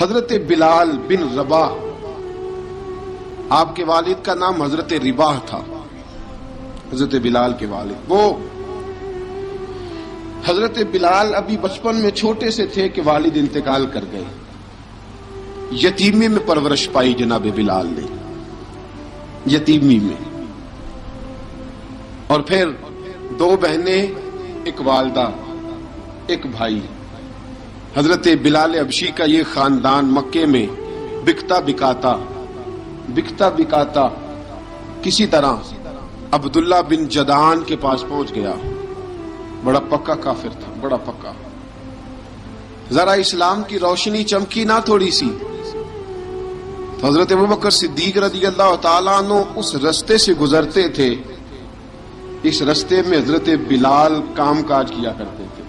حضرت بلال بن رباح، آپ کے والد کا نام حضرت رباح تھا، حضرت بلال کے والد۔ وہ حضرت بلال ابھی بچپن میں چھوٹے سے تھے کہ والد انتقال کر گئے، یتیمی میں پرورش پائی جناب بلال نے، یتیمی میں، اور پھر دو بہنیں، ایک والدہ، ایک بھائی۔ حضرت بلال حبشی کا یہ خاندان مکے میں بکتا بکاتا کسی طرح عبداللہ بن جدعان کے پاس پہنچ گیا۔ بڑا پکا کافر تھا، بڑا پکا۔ ذرا اسلام کی روشنی چمکی نہ تھوڑی سی، تو حضرت ابوبکر صدیق رضی اللہ تعالیٰ عنہ اس رستے سے گزرتے تھے۔ اس رستے میں حضرت بلال کام کاج کیا کرتے تھے،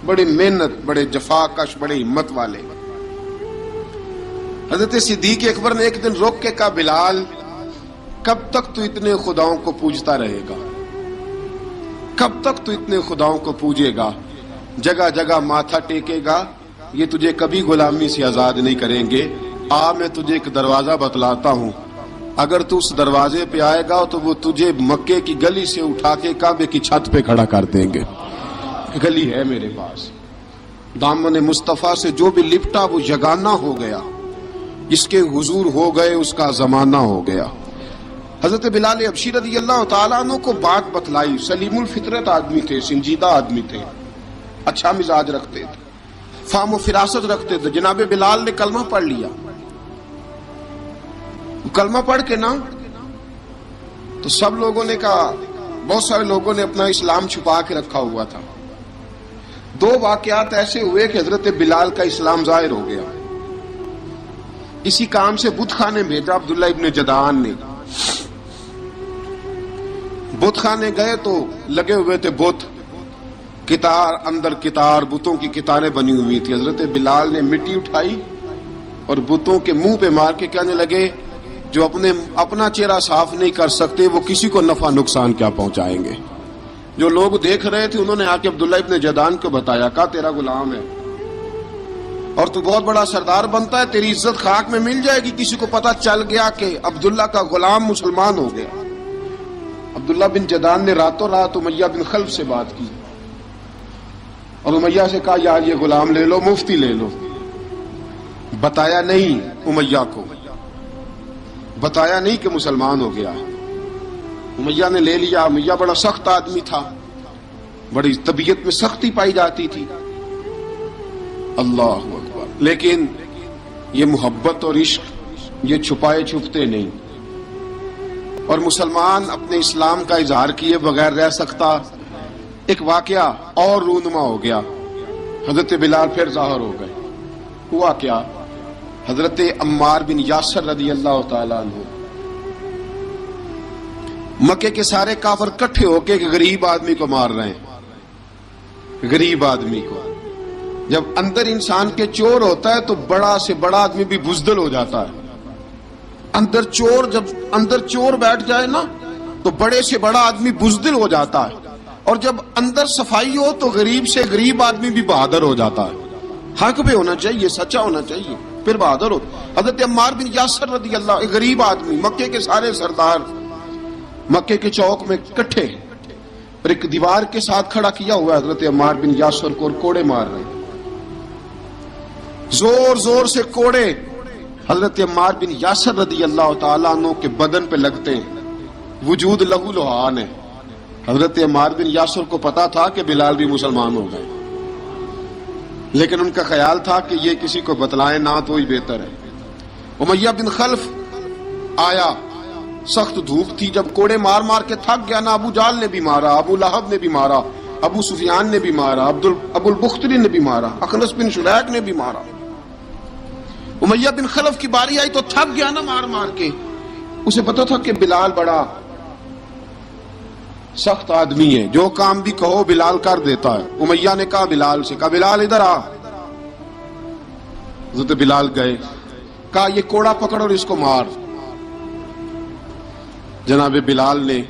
بڑی محنت، بڑے جفاکش، بڑے ہمت والے۔ حضرت صدیق اکبر نے ایک دن روک کے کہا، بلال کب تک تو اتنے خداؤں کو پوجتا رہے گا؟ کب تک تو اتنے خداؤں کو پوجے گا، جگہ جگہ ماتھا ٹیکے گا؟ یہ تجھے کبھی غلامی سے آزاد نہیں کریں گے۔ میں تجھے ایک دروازہ بتلاتا ہوں، اگر تو اس دروازے پہ آئے گا تو وہ تجھے مکے کی گلی سے اٹھا کے کعبے کی چھت پہ کھڑا کر دیں گے۔ گلی ہے میرے پاس، دامن مصطفیٰ سے جو بھی لپٹا وہ یگانہ ہو گیا، جس کے حضور ہو گئے اس کا زمانہ ہو گیا۔ حضرت بلال حبشی رضی اللہ تعالیٰ عنہ کو بات بتلائی۔ سلیم الفطرت آدمی تھے، سنجیدہ آدمی تھے، اچھا مزاج رکھتے تھے، فہم و فراست رکھتے تھے۔ جناب بلال نے کلمہ پڑھ لیا۔ کلمہ پڑھ کے نا تو سب لوگوں نے کہا، بہت سارے لوگوں نے اپنا اسلام چھپا کے رکھا ہوا تھا۔ دو واقعات ایسے ہوئے کہ حضرت بلال کا اسلام ظاہر ہو گیا۔ اسی کام سے بت خانے بھیجا عبداللہ ابن جدعان نے۔ بت خانے گئے تو لگے ہوئے تھے بت، کتار اندر کتار، بتوں کی کتاریں بنی ہوئی تھی۔ حضرت بلال نے مٹی اٹھائی اور بتوں کے منہ پہ مار کے کہنے لگے، جو اپنا چہرہ صاف نہیں کر سکتے وہ کسی کو نفع نقصان کیا پہنچائیں گے۔ جو لوگ دیکھ رہے تھے انہوں نے آ کے عبداللہ ابن جدعان کو بتایا، کہا تیرا غلام ہے اور تو بہت بڑا سردار بنتا ہے، تیری عزت خاک میں مل جائے گی۔ کسی کو پتا چل گیا کہ عبداللہ کا غلام مسلمان ہو گیا۔ عبداللہ بن جدعان نے راتوں رات امیہ بن خلف سے بات کی اور امیہ سے کہا، یار یہ غلام لے لو، مفتی لے لو۔ بتایا نہیں امیہ کو، بتایا نہیں کہ مسلمان ہو گیا۔ امیہ نے لے لیا۔ امیہ بڑا سخت آدمی تھا، بڑی طبیعت میں سختی پائی جاتی تھی۔ اللہ اکبر۔ لیکن یہ محبت اور عشق یہ چھپائے چھپتے نہیں، اور مسلمان اپنے اسلام کا اظہار کیے بغیر رہ سکتا۔ ایک واقعہ اور رونما ہو گیا، حضرت بلال پھر ظاہر ہو گئے۔ ہوا کیا؟ حضرت عمار بن یاسر رضی اللہ تعالیٰ عنہ، مکے کے سارے کافر کٹھے ہو کے ایک غریب آدمی کو مار رہے ہیں۔ غریب آدمی کو، جب اندر انسان کے چور ہوتا ہے تو بڑا سے بڑا آدمی بھی بزدل ہو جاتا ہے۔ جب اندر چور بیٹھ جائے نا تو بڑے سے بڑا آدمی بزدل ہو جاتا ہے، اور جب اندر صفائی ہو تو غریب سے غریب آدمی بھی بہادر ہو جاتا ہے۔ حق پہ ہونا چاہیے، سچا ہونا چاہیے، پھر بہادر ہو۔ حضرت عمار بن یاسر رضی اللہ، ایک غریب آدمی، مکے کے سارے سردار مکے کے چوک میں کٹھے، اور ایک دیوار کے ساتھ کھڑا کیا ہوا ہے حضرت عمار بن یاسر کو، اور کوڑے مار رہے ہیں، زور زور سے کوڑے حضرت عمار بن یاسر رضی اللہ تعالیٰ عنہ کے بدن پہ لگتے ہیں، وجود لہو لہان ہے۔ حضرت عمار بن یاسر کو پتا تھا کہ بلال بھی مسلمان ہو گئے، لیکن ان کا خیال تھا کہ یہ کسی کو بتلائیں نہ تو ہی بہتر ہے۔ امیہ بن خلف آیا، سخت دھوپ تھی، جب کوڑے مار مار کے تھک گیا نا، ابو جال نے بھی مارا، ابو لہب نے بھی مارا، ابو سفیان نے بھی مارا، ابو البختری نے بھی مارا، اخنس بن شلیک نے بھی مارا۔ امیہ بن خلف کی باری آئی تو تھک گیا نا مار مار کے، اسے پتا تھا کہ بلال بڑا سخت آدمی ہے، جو کام بھی کہو بلال کر دیتا ہے۔ امیہ نے کہا بلال سے، کہا بلال ادھر آ۔ حضرت بلال گئے، کہا یہ کوڑا پکڑ اور اس کو مار۔ جناب بلال نے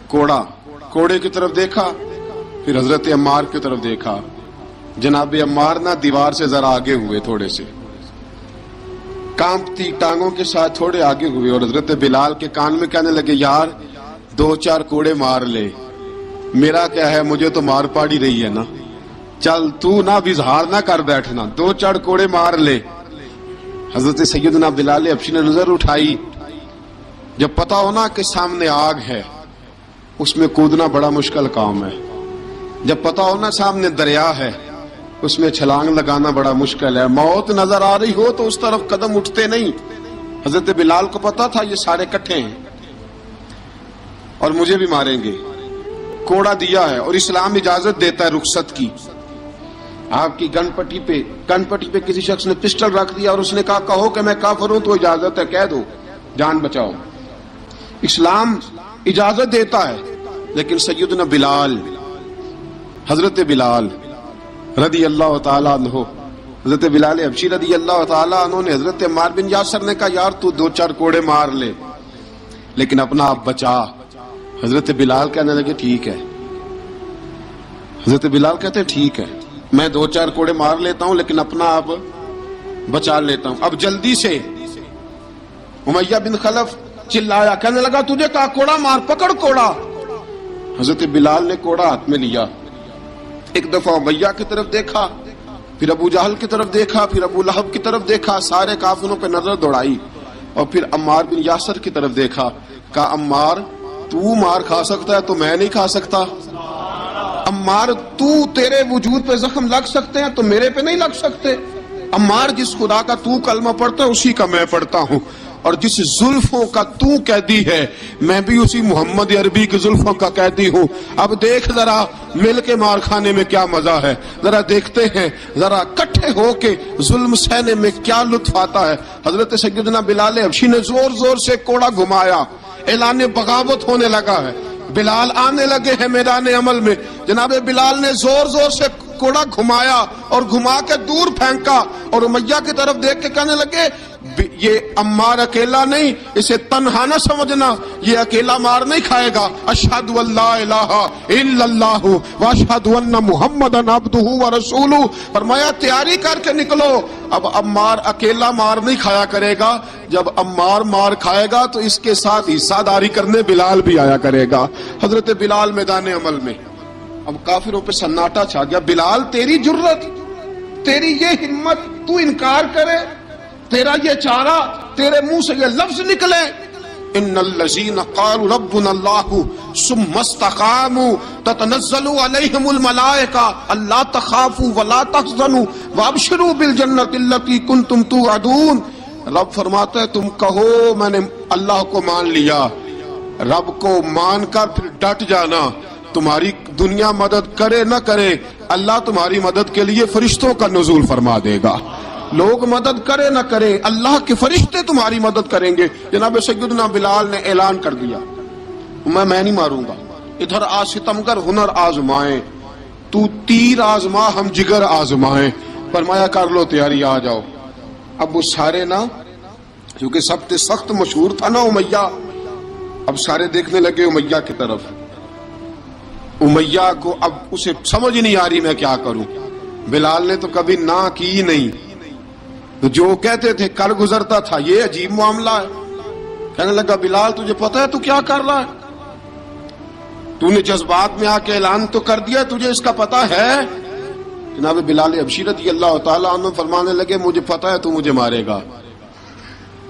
کوڑے کی طرف دیکھا، پھر حضرت عمار کی طرف دیکھا۔ جناب عمار نہ دیوار سے ذرا آگے ہوئے تھوڑے سے، کانپتی ٹانگوں کے ساتھ تھوڑے آگے ہوئے اور حضرت بلال کے کان میں کہنے لگے یار 2-4 کوڑے مار لے. میرا کیا ہے, مجھے تو مار پاڑی رہی ہے نا, چل تو نہ اظہار نہ کر بیٹھنا, 2-4 کوڑے مار لے. حضرت سیدنا بلال حبشی نے نظر اٹھائی. جب پتا ہونا کہ سامنے آگ ہے اس میں کودنا بڑا مشکل کام ہے. جب پتا ہونا سامنے دریا ہے اس میں چھلانگ لگانا بڑا مشکل ہے. موت نظر آ رہی ہو تو اس طرف قدم اٹھتے نہیں. حضرت بلال کو پتا تھا یہ سارے کٹھے ہیں اور مجھے بھی ماریں گے. کوڑا دیا ہے اور اسلام اجازت دیتا ہے رخصت کی. آپ کی گن پٹی پہ کسی شخص نے پسٹل رکھ دیا اور اس نے کہا کہو کہ میں کافر ہوں تو اجازت ہے, کہہ دو, جان بچاؤ. اسلام اجازت دیتا ہے. لیکن سیدنا بلال, حضرت بلال رضی اللہ تعالیٰ عنہ, حضرت بلال حبشی رضی اللہ تعالیٰ عنہ نے حضرت عمار بن یاسر نے کہا یار تو 2-4 کوڑے مار لے لیکن اپنا آپ بچا. حضرت بلال کہنے لگے ٹھیک ہے. حضرت بلال کہتے ٹھیک ہے میں 2-4 کوڑے مار لیتا ہوں لیکن اپنا آپ بچا لیتا ہوں. اب جلدی سے امیہ بن خلف چلایا, کہنے لگا تجھے کہا کوڑا مار, پکڑ کوڑا. حضرت بلال نے کوڑا ہاتھ میں لیا, ایک دفعہ امیہ کی طرف دیکھا, پھر ابو جہل کی طرف دیکھا, پھر ابو لہب کی طرف دیکھا, سارے کافروں پہ نظر دوڑائی اور پھر عمار بن یاسر کی طرف دیکھا. کہا عمار تو مار کھا سکتا ہے تو میں نہیں کھا سکتا. عمار تیرے وجود پہ زخم لگ سکتے ہیں تو میرے پہ نہیں لگ سکتے. عمار جس خدا کا تو کلمہ پڑھتا ہے اسی کا میں پڑھتا ہوں, اور جس زلفوں کا تو قیدی ہے میں بھی اسی محمد عربی کی زلفوں کا قیدی ہوں. اب دیکھ ذرا مل کے مار کھانے میں کیا مزہ ہے, ذرا دیکھتے ہیں ذرا کٹھے ہو کے ظلم سہنے میں کیا لطف آتا ہے. حضرت سیدنا بلال حبشی نے زور زور سے کوڑا گھمایا, اعلان بغاوت ہونے لگا ہے. بلال آنے لگے ہیں میدان عمل میں. جناب بلال نے زور زور سے کوڑا گھمایا اور گھما کے دور پھینکا اور امیہ کی طرف دیکھ کے کہنے لگے یہ عمار اکیلا نہیں, اسے تنہا نہ سمجھنا, یہ اکیلا مار نہیں کھائے گا. اشہد ان لا الہ الا اللہ واشہد ان محمدن عبدہ ورسولہ. فرمایا تیاری کر کے نکلو, اب عمار اکیلا مار نہیں کھایا کرے گا, جب عمار مار کھائے گا تو اس کے ساتھ حصہ داری کرنے بلال بھی آیا کرے گا. حضرت بلال میدان عمل میں. اب کافروں پہ سناٹا چھا گیا. بلال تیری جرت, تیری یہ ہمت, تو انکار کرے, تیرا یہ چارہ, تیرے منہ سے یہ لفظ نکلے ان الذین قالوا ربنا اللہ ثم استقاموا تتنزل علیہم الملائکہ الا تخافوا ولا تحزنوا وابشروا بالجنۃ التی کنتم توعدون. رب فرماتا ہے تم کہو میں نے اللہ کو مان لیا, رب کو مان کر پھر ڈٹ جانا. تمہاری دنیا مدد کرے نہ کرے اللہ تمہاری مدد کے لیے فرشتوں کا نزول فرما دے گا. لوگ مدد کرے نہ کرے اللہ کے فرشتے تمہاری مدد کریں گے. جناب سیدنا بلال نے اعلان کر دیا میں نہیں ماروں گا. ادھر آ ستمگر ہنر آزمائیں, تو تیر آزما ہم جگر آزمائیں. فرمایا کر لو تیاری, آ جاؤ. اب وہ سارے نا, کیونکہ سب سے سخت مشہور تھا نا امیہ, اب سارے دیکھنے لگے امیہ کی طرف. امیہ کو اب اسے سمجھ نہیں آ رہی میں کیا کروں. بلال نے تو کبھی نہ کی نہیں, جو کہتے تھے کر گزرتا تھا. یہ عجیب معاملہ ہے. کہنے لگا بلال تجھے پتا ہے تو کیا کر رہا ہے, تو نے جذبات میں آ کے اعلان تو کر دیا, تجھے اس کا پتا ہے. جناب بلال حبشی رضی اللہ تعالیٰ عنہ فرمانے لگے مجھے پتا ہے تو مجھے مارے گا,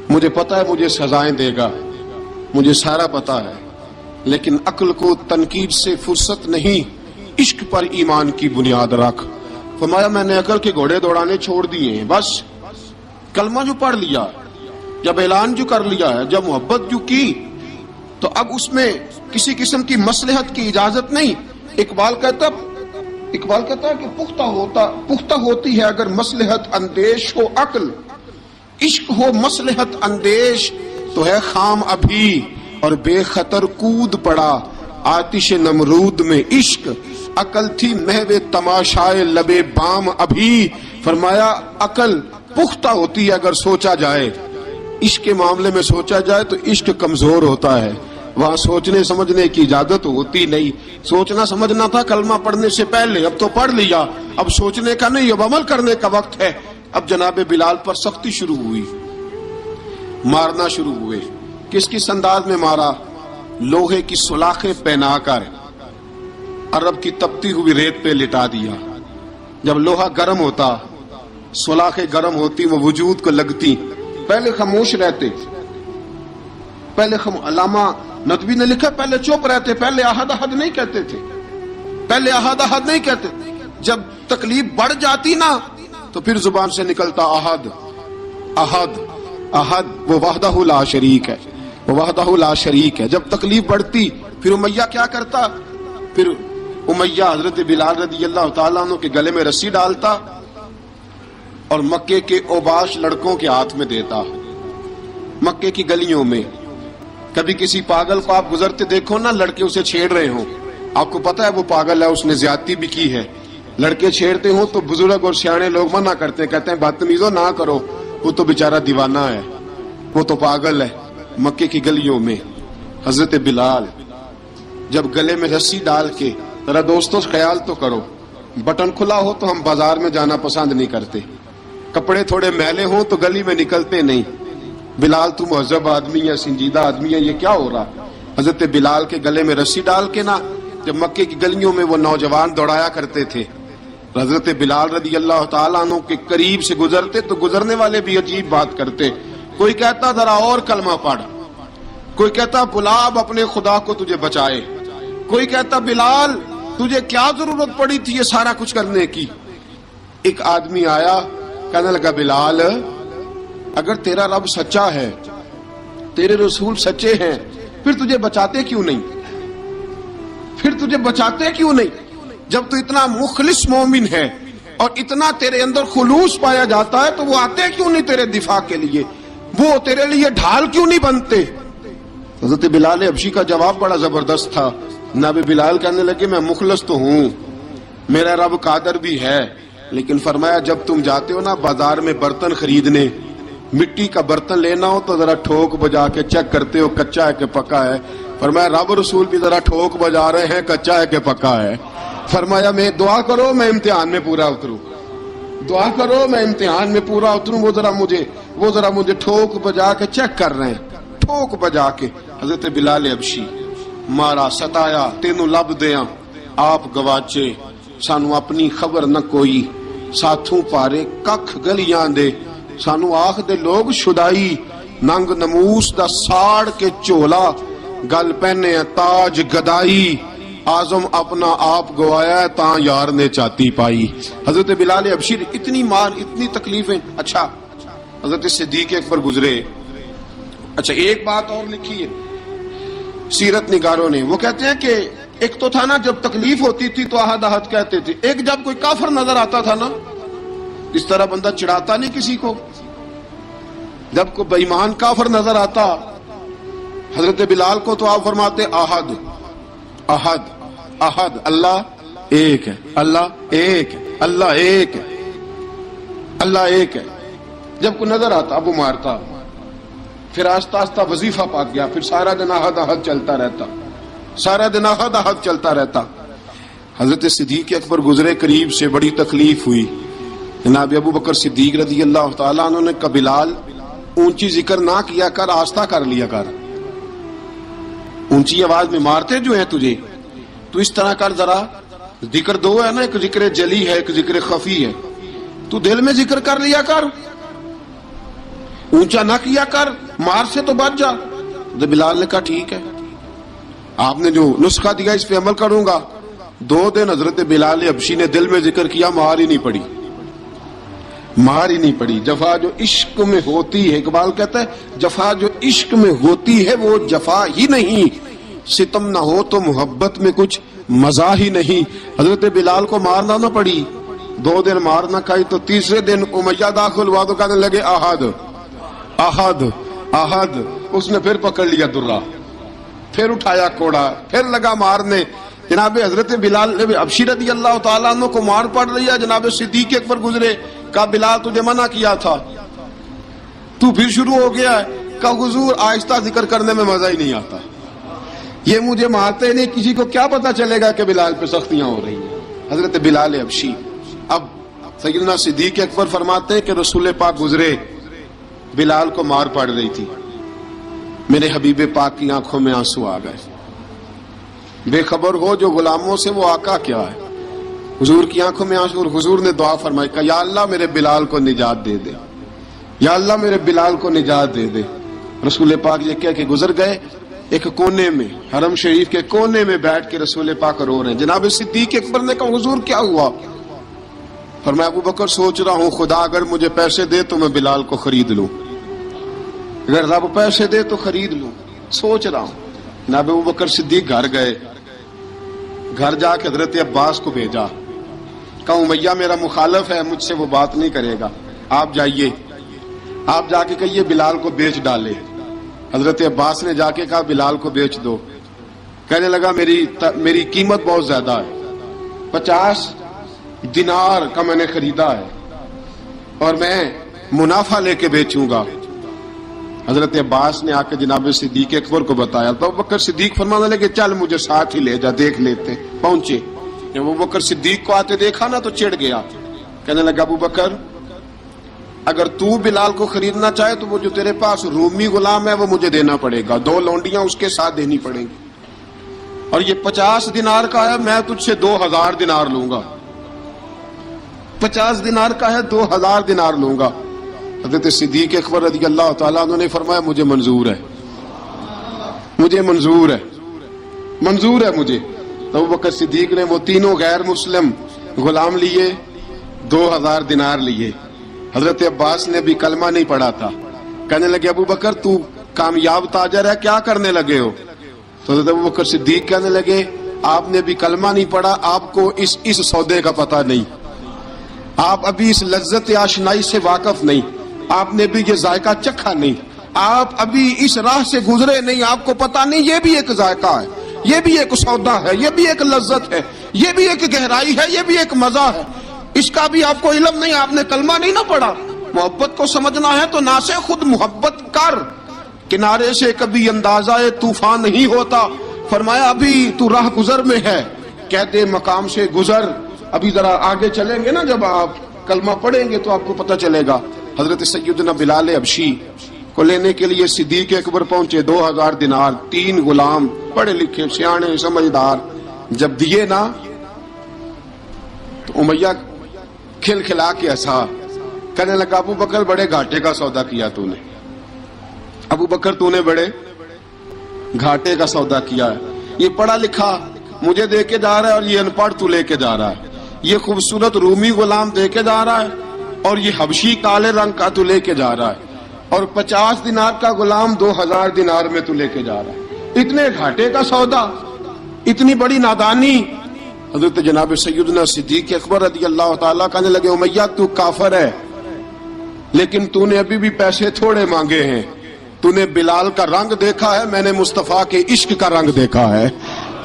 مجھے پتا ہے مجھے سزائیں دے گا, مجھے سارا پتا ہے, لیکن عقل کو تنقید سے فرصت نہیں, عشق پر ایمان کی بنیاد رکھ. فرمایا میں نے عقل کے گھوڑے دوڑانے چھوڑ دیے ہیں, بس کلمہ جو پڑھ لیا, جب اعلان جو کر لیا ہے, جب محبت جو کی تو اب اس میں کسی قسم کی مصلحت کی اجازت نہیں. اقبال کہتا ہے کہ پختہ ہوتی ہے اگر مصلحت اندیش ہو عقل, عشق ہو مصلحت اندیش تو ہے خام ابھی اور بے خطر کود پڑا آتش نمرود میں عشق. عقل تھی محو تماشائے لبے بام ابھی. فرمایا عقل پختہ ہوتی ہے اگر سوچا جائے, عشق کے معاملے میں سوچا جائے تو عشق کمزور ہوتا ہے, وہاں سوچنے سمجھنے کی اجازت ہوتی نہیں. سوچنا سمجھنا تھا کلمہ پڑھنے سے پہلے, اب تو پڑھ لیا, اب سوچنے کا نہیں, اب عمل کرنے کا وقت ہے. اب جناب بلال پر سختی شروع ہوئی. مارنا شروع ہوئے. کس انداز میں مارا؟ لوہے کی سلاخیں پہنا کر عرب کی تپتی ہوئی ریت پہ لٹا دیا. جب لوہا گرم ہوتا، سلاخیں گرم ہوتی، وہ وجود کو لگتی، پہلے خاموش رہتے. پہلے علامہ ندوی نے لکھا پہلے چپ رہتے، پہلے احد احد نہیں کہتے تھے، پہلے احد احد نہیں کہتے. جب تکلیف بڑھ جاتی نا تو پھر زبان سے نکلتا احد احد احد. وہ وحدہ لا شریک ہے، وہ وحدہ لا شریک ہے. جب تکلیف بڑھتی پھر امیہ کیا کرتا؟ پھر امیہ حضرت بلال رضی اللہ تعالیٰ عنہ کے گلے میں رسی ڈالتا اور مکے کے اوباش لڑکوں کے ہاتھ میں دیتا. مکے کی گلیوں میں کبھی کسی پاگل کو آپ گزرتے دیکھو نا، لڑکے اسے چھیڑ رہے ہوں، آپ کو پتا ہے وہ پاگل ہے، اس نے زیادتی بھی کی ہے. لڑکے چھیڑتے ہوں تو بزرگ اور سیانے لوگ منع کرتے ہیں، کہتے ہیں بدتمیزوں نہ کرو، وہ تو بیچارہ دیوانہ ہے، وہ تو پاگل ہے. مکے کی گلیوں میں حضرت بلال جب گلے میں رسی ڈال کے، ذرا دوستوں خیال تو کرو، بٹن کھلا ہو تو ہم بازار میں جانا پسند نہیں کرتے، کپڑے تھوڑے میلے ہوں تو گلی میں نکلتے نہیں. بلال تو مہذب آدمی ہے، سنجیدہ آدمی ہے، یہ کیا ہو رہا؟ حضرت بلال کے گلے میں رسی ڈال کے نا جب مکے کی گلیوں میں وہ نوجوان دوڑایا کرتے تھے، حضرت بلال رضی اللہ تعالیٰ عنہ کے قریب سے گزرتے تو گزرنے والے بھی عجیب بات کرتے. کوئی کہتا ذرا اور کلمہ پڑھ، کوئی کہتا بلا اب اپنے خدا کو تجھے بچائے، کوئی کہتا بلال تجھے کیا ضرورت پڑی تھی یہ سارا کچھ کرنے کی. ایک آدمی آیا کہنے لگا بلال اگر تیرا رب سچا ہے، تیرے رسول سچے ہیں، پھر تجھے بچاتے کیوں نہیں؟ پھر تجھے بچاتے کیوں نہیں؟ جب تو اتنا مخلص مومن ہے اور اتنا تیرے اندر خلوص پایا جاتا ہے تو وہ آتے کیوں نہیں تیرے دفاع کے لیے؟ وہ تیرے لیے ڈھال کیوں نہیں بنتے؟ حضرت بلال حبشی کا جواب بڑا زبردست تھا. جناب بلال کہنے لگے میں مخلص تو ہوں، میرا رب قادر بھی ہے، لیکن فرمایا جب تم جاتے ہو نا بازار میں برتن خریدنے، مٹی کا برتن لینا ہو تو ذرا ٹھوک بجا کے چیک کرتے ہو کچا ہے کہ پکا ہے. فرمایا رب رسول بھی ذرا ٹھوک بجا رہے ہیں کچا ہے کہ پکا ہے. فرمایا میں دعا کرو میں امتحان میں پورا اتروں، دعا کرو میں امتحان میں پورا اتروں. وہ ذرا مجھے ٹھوک بجا کے چیک کر رہے ہیں، ٹھوک بجا کے. حضرت بلال حبشی مارا ستایا تینوں لب دیاں آپ گواچے، سانو اپنی خبر نہ کوئی، ساتھوں پارے ککھ گلیاں دے، سانو آخ دے لوگ شدائی، ننگ نموس دا ساڑ کے چولا، گل پہنے تاج گدائی، آزم اپنا آپ گوایا تاں یار نے چاتی پائی. حضرت بلال حبشی اتنی مار اتنی تکلیفیں. اچھا حضرت صدیق اکبر گزرے. اچھا ایک بات اور لکھی ہے سیرت نگاروں نے، وہ کہتے ہیں کہ ایک تو تھا نا جب تکلیف ہوتی تھی تو احد احد کہتے تھے، ایک جب کوئی کافر نظر آتا تھا نا اس طرح بندہ چڑھاتا نہیں کسی کو، جب کوئی بے ایمان کافر نظر آتا حضرت بلال کو تو آپ فرماتے احد احد احد، اللہ ایک ہے، اللہ ایک ہے، اللہ ایک ہے، اللہ ایک ہے. جب کوئی نظر آتا اب وہ مارتا، پھر آہستہ آہستہ وظیفہ پاک گیا، پھر سارا دن احد احد چلتا رہتا، سارا دن احد احد چلتا رہتا. حضرت صدیق اکبر گزرے قریب سے، بڑی تکلیف ہوئی. جناب ابو بکر صدیق رضی اللہ تعالیٰ عنہ نے کہا بلال اونچی ذکر نہ کیا کر، آہستہ کر لیا کر، اونچی آواز میں مارتے جو ہیں تجھے تو اس طرح کر، ذرا ذکر دو ہے نا، ایک ذکر جلی ہے ایک ذکر خفی ہے، تو دل میں ذکر کر لیا کر، اونچا نہ کیا کر، مار سے تو بچ جا. تو بلال نے کہا ٹھیک ہے، آپ نے جو نسخہ دیا اس پہ عمل کروں گا. 2 دن حضرت بلال حبشی نے دل میں ذکر کیا، مار ہی نہیں پڑی، مار ہی نہیں پڑی. جفا جو عشق میں ہوتی ہے، اقبال کہتا ہے جفا جو عشق میں ہوتی ہے وہ جفا ہی نہیں، ستم نہ ہو تو محبت میں کچھ مزہ ہی نہیں. حضرت بلال کو مارنا نہ پڑی، 2 دن مار نہ کھائی تو تیسرے دن امیہ داخل ہوا تو کہنے لگے احد احد احد. اس نے پھر پکڑ لیا درہ، پھر اٹھایا کوڑا، پھر لگا مارنے. جناب حضرت بلال حبشی رضی اللہ تعالیٰ عنہ کو مار پڑ رہی ہے. جناب صدیق اکبر گزرے، کہا بلال تجھے منع کیا تھا، تو پھر شروع ہو گیا ہے. کہا حضور آہستہ ذکر کرنے میں مزہ ہی نہیں آتا، یہ مجھے مارتے نہیں، کسی کو کیا پتا چلے گا کہ بلال پہ سختیاں ہو رہی ہیں. حضرت بلال حبشی. اب سیدنا صدیق اکبر فرماتے ہیں کہ رسول پاک گزرے، بلال کو مار پڑ رہی تھی، میرے حبیب پاک کی آنکھوں میں آنسو آ گئے. بے خبر ہو جو غلاموں سے وہ آقا کیا ہے. حضور کی آنکھوں میں آنسو، اور حضور نے دعا فرمائی کہ یا اللہ میرے بلال کو نجات دے دے، یا اللہ میرے بلال کو نجات دے دے. رسول پاک یہ کہہ کے گزر گئے. ایک کونے میں، حرم شریف کے کونے میں بیٹھ کے رسول پاک رو رہے ہیں. جناب صدیق اکبر نے کہا حضور کیا ہوا؟ فرمایا ابو بکر سوچ رہا ہوں خدا اگر مجھے پیسے دے تو میں بلال کو خرید لوں، اگر رب پیسے دے تو خرید لوں، سوچ رہا ہوں. جناب ابو بکر صدیق گھر گئے، گھر جا کے حضرت عباس کو بھیجا، کہا امیہ میرا مخالف ہے، مجھ سے وہ بات نہیں کرے گا، آپ جائیے، آپ جا کے کہیے بلال کو بیچ ڈالے. حضرت عباس نے جا کے کہا بلال کو بیچ دو. کہنے لگا میری قیمت بہت زیادہ ہے، 50 دینار کا میں نے خریدا ہے اور میں منافع لے کے بیچوں گا. حضرت عباس نے آ کے جناب صدیق اکبر کو بتایا تو ابو بکر صدیق فرمانے لگے چل مجھے ساتھ ہی لے جا، دیکھ لیتے. پہنچے، جب ابو بکر صدیق کو آتے دیکھا نا تو چڑ گیا. کہنے لگا ابو بکر اگر تو بلال کو خریدنا چاہے تو وہ جو تیرے پاس رومی غلام ہے وہ مجھے دینا پڑے گا، 2 لونڈیاں اس کے ساتھ دینی پڑیں گی، اور یہ 50 دینار کا ہے، میں تجھ سے 2000 دینار لوں گا. 50 دینار کا ہے، 2000 دینار لوں گا. حضرت صدیق اکبر رضی اللہ تعالیٰ عنہ نے فرمایا مجھے منظور ہے، مجھے منظور ہے، منظور ہے مجھے. تو ابو بکر صدیق نے وہ تینوں غیر مسلم غلام لیے، 2000 دینار لیے. حضرت عباس نے بھی کلمہ نہیں پڑھا تھا. کہنے لگے ابو بکر تو کامیاب تاجر ہے، کیا کرنے لگے ہو؟ تو حضرت ابو بکر صدیق کہنے لگے آپ نے بھی کلمہ نہیں پڑھا، آپ کو اس سودے کا پتہ نہیں، آپ ابھی اس لذت آشنائی سے واقف نہیں، آپ نے بھی یہ ذائقہ چکھا نہیں، آپ ابھی اس راہ سے گزرے نہیں، آپ کو پتہ نہیں یہ بھی ایک ذائقہ ہے، یہ بھی ایک سودا ہے، یہ بھی ایک لذت ہے، یہ بھی ایک گہرائی ہے، یہ بھی ایک مزہ ہے، اس کا بھی آپ کو علم نہیں، آپ نے کلمہ نہیں نہ پڑھا. محبت کو سمجھنا ہے تو نہ سے خود محبت کر، کنارے سے کبھی اندازہ طوفان نہیں ہوتا. فرمایا ابھی تو راہ گزر میں ہے، کہتے مقام سے گزر، ابھی ذرا آگے چلیں گے نا، جب آپ کلمہ پڑھیں گے تو آپ کو پتہ چلے گا. حضرت سیدنا بلال حبشی کو لینے کے لیے صدیق اکبر پہنچے، 2000 دینار، 3 غلام پڑھے لکھے سیانے سمجھدار. جب دیے نا تو امیہ کھل کھلا کے ہنسا. کہنے لگا ابو بکر بڑے گھاٹے کا سودا کیا تو نے، ابو بکر تو نے بڑے گھاٹے کا سودا کیا ہے. یہ پڑھا لکھا مجھے دے کے جا رہا ہے اور یہ ان پڑھ تو لے کے جا رہا ہے، یہ خوبصورت رومی غلام دے کے جا رہا ہے اور یہ حبشی کالے رنگ کا تو لے کے جا رہا ہے، اور 50 دینار کا غلام 2000 دینار میں تو لے کے جا رہا ہے. اتنے گھاٹے کا سودا، اتنی بڑی نادانی. حضرت جناب سیدنا صدیق اکبر رضی اللہ تعالیٰ کہنے لگے امیہ تو کافر ہے لیکن تو نے ابھی بھی پیسے تھوڑے مانگے ہیں، تو نے بلال کا رنگ دیکھا ہے، میں نے مصطفیٰ کے عشق کا رنگ دیکھا ہے.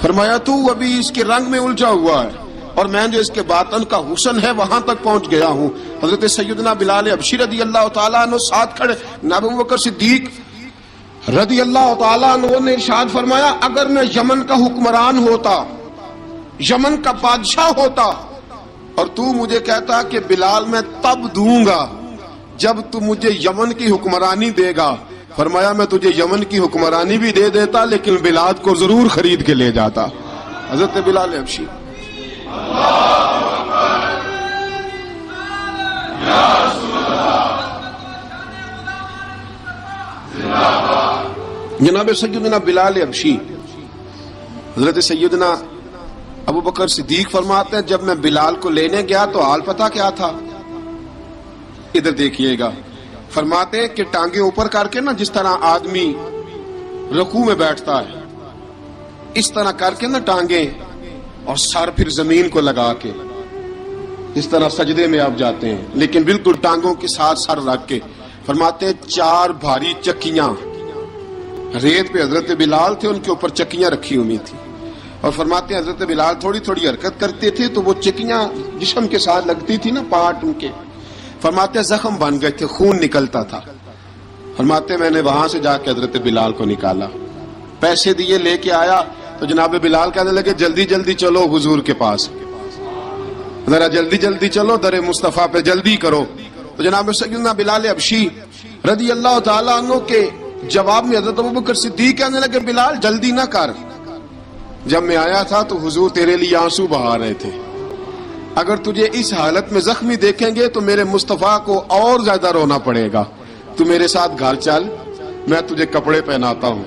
فرمایا تو ابھی اس کے رنگ میں الجھا ہوا ہے اور میں جو اس کے باطن کا حسن ہے وہاں تک پہنچ گیا ہوں. حضرت سیدنا بلال حبشی رضی اللہ تعالیٰ عنہ ساتھ کھڑے. ابو بکر صدیق رضی اللہ تعالیٰ عنہ نے ارشاد فرمایا اگر میں یمن کا حکمران ہوتا، یمن کا بادشاہ ہوتا، اور تو مجھے کہتا کہ بلال میں تب دوں گا جب تو مجھے یمن کی حکمرانی دے گا، فرمایا میں تجھے یمن کی حکمرانی بھی دے دیتا لیکن بلال کو ضرور خرید کے لے جاتا. حضرت بلال حبشی جناب سیدنا بلال حبشی حضرت سیدنا ابو بکر صدیق فرماتے ہیں جب میں بلال کو لینے گیا تو حال پتہ کیا تھا؟ ادھر دیکھیے گا. فرماتے ہیں کہ ٹانگیں اوپر کر کے نا جس طرح آدمی رکوع میں بیٹھتا ہے اس طرح کر کے نا ٹانگیں، اور سر پھر زمین کو لگا کے اس طرح سجدے میں آپ جاتے ہیں، لیکن بالکل ٹانگوں کے ساتھ سر رکھ کے. فرماتے ہیں 4 بھاری چکیاں ریت پہ حضرت بلال تھے، ان کے اوپر چکیاں رکھی ہوئی تھی، اور فرماتے ہیں حضرت بلال تھوڑی تھوڑی حرکت کرتے تھے تو وہ چکیاں جسم کے ساتھ لگتی تھی نا، پارٹ ان کے. فرماتے ہیں زخم بن گئے تھے، خون نکلتا تھا. فرماتے ہیں میں نے وہاں سے جا کے حضرت بلال کو نکالا، پیسے دیے، لے کے آیا تو جناب بلال کہنے لگے جلدی جلدی چلو حضور کے پاس، ذرا جلدی جلدی چلو، در مصطفیٰ پہ جلدی کرو. تو جناب سیدنا بلال حبشی رضی اللہ تعالیٰ عنہ کے جواب میں حضرت ابوبکر صدیق کہنے لگے بلال جلدی نہ کر، جب میں آیا تھا تو حضور تیرے لیے آنسو بہا رہے تھے، اگر تجھے اس حالت میں زخمی دیکھیں گے تو میرے مصطفیٰ کو اور زیادہ رونا پڑے گا، تو میرے ساتھ گھر چل، میں تجھے کپڑے پہناتا ہوں،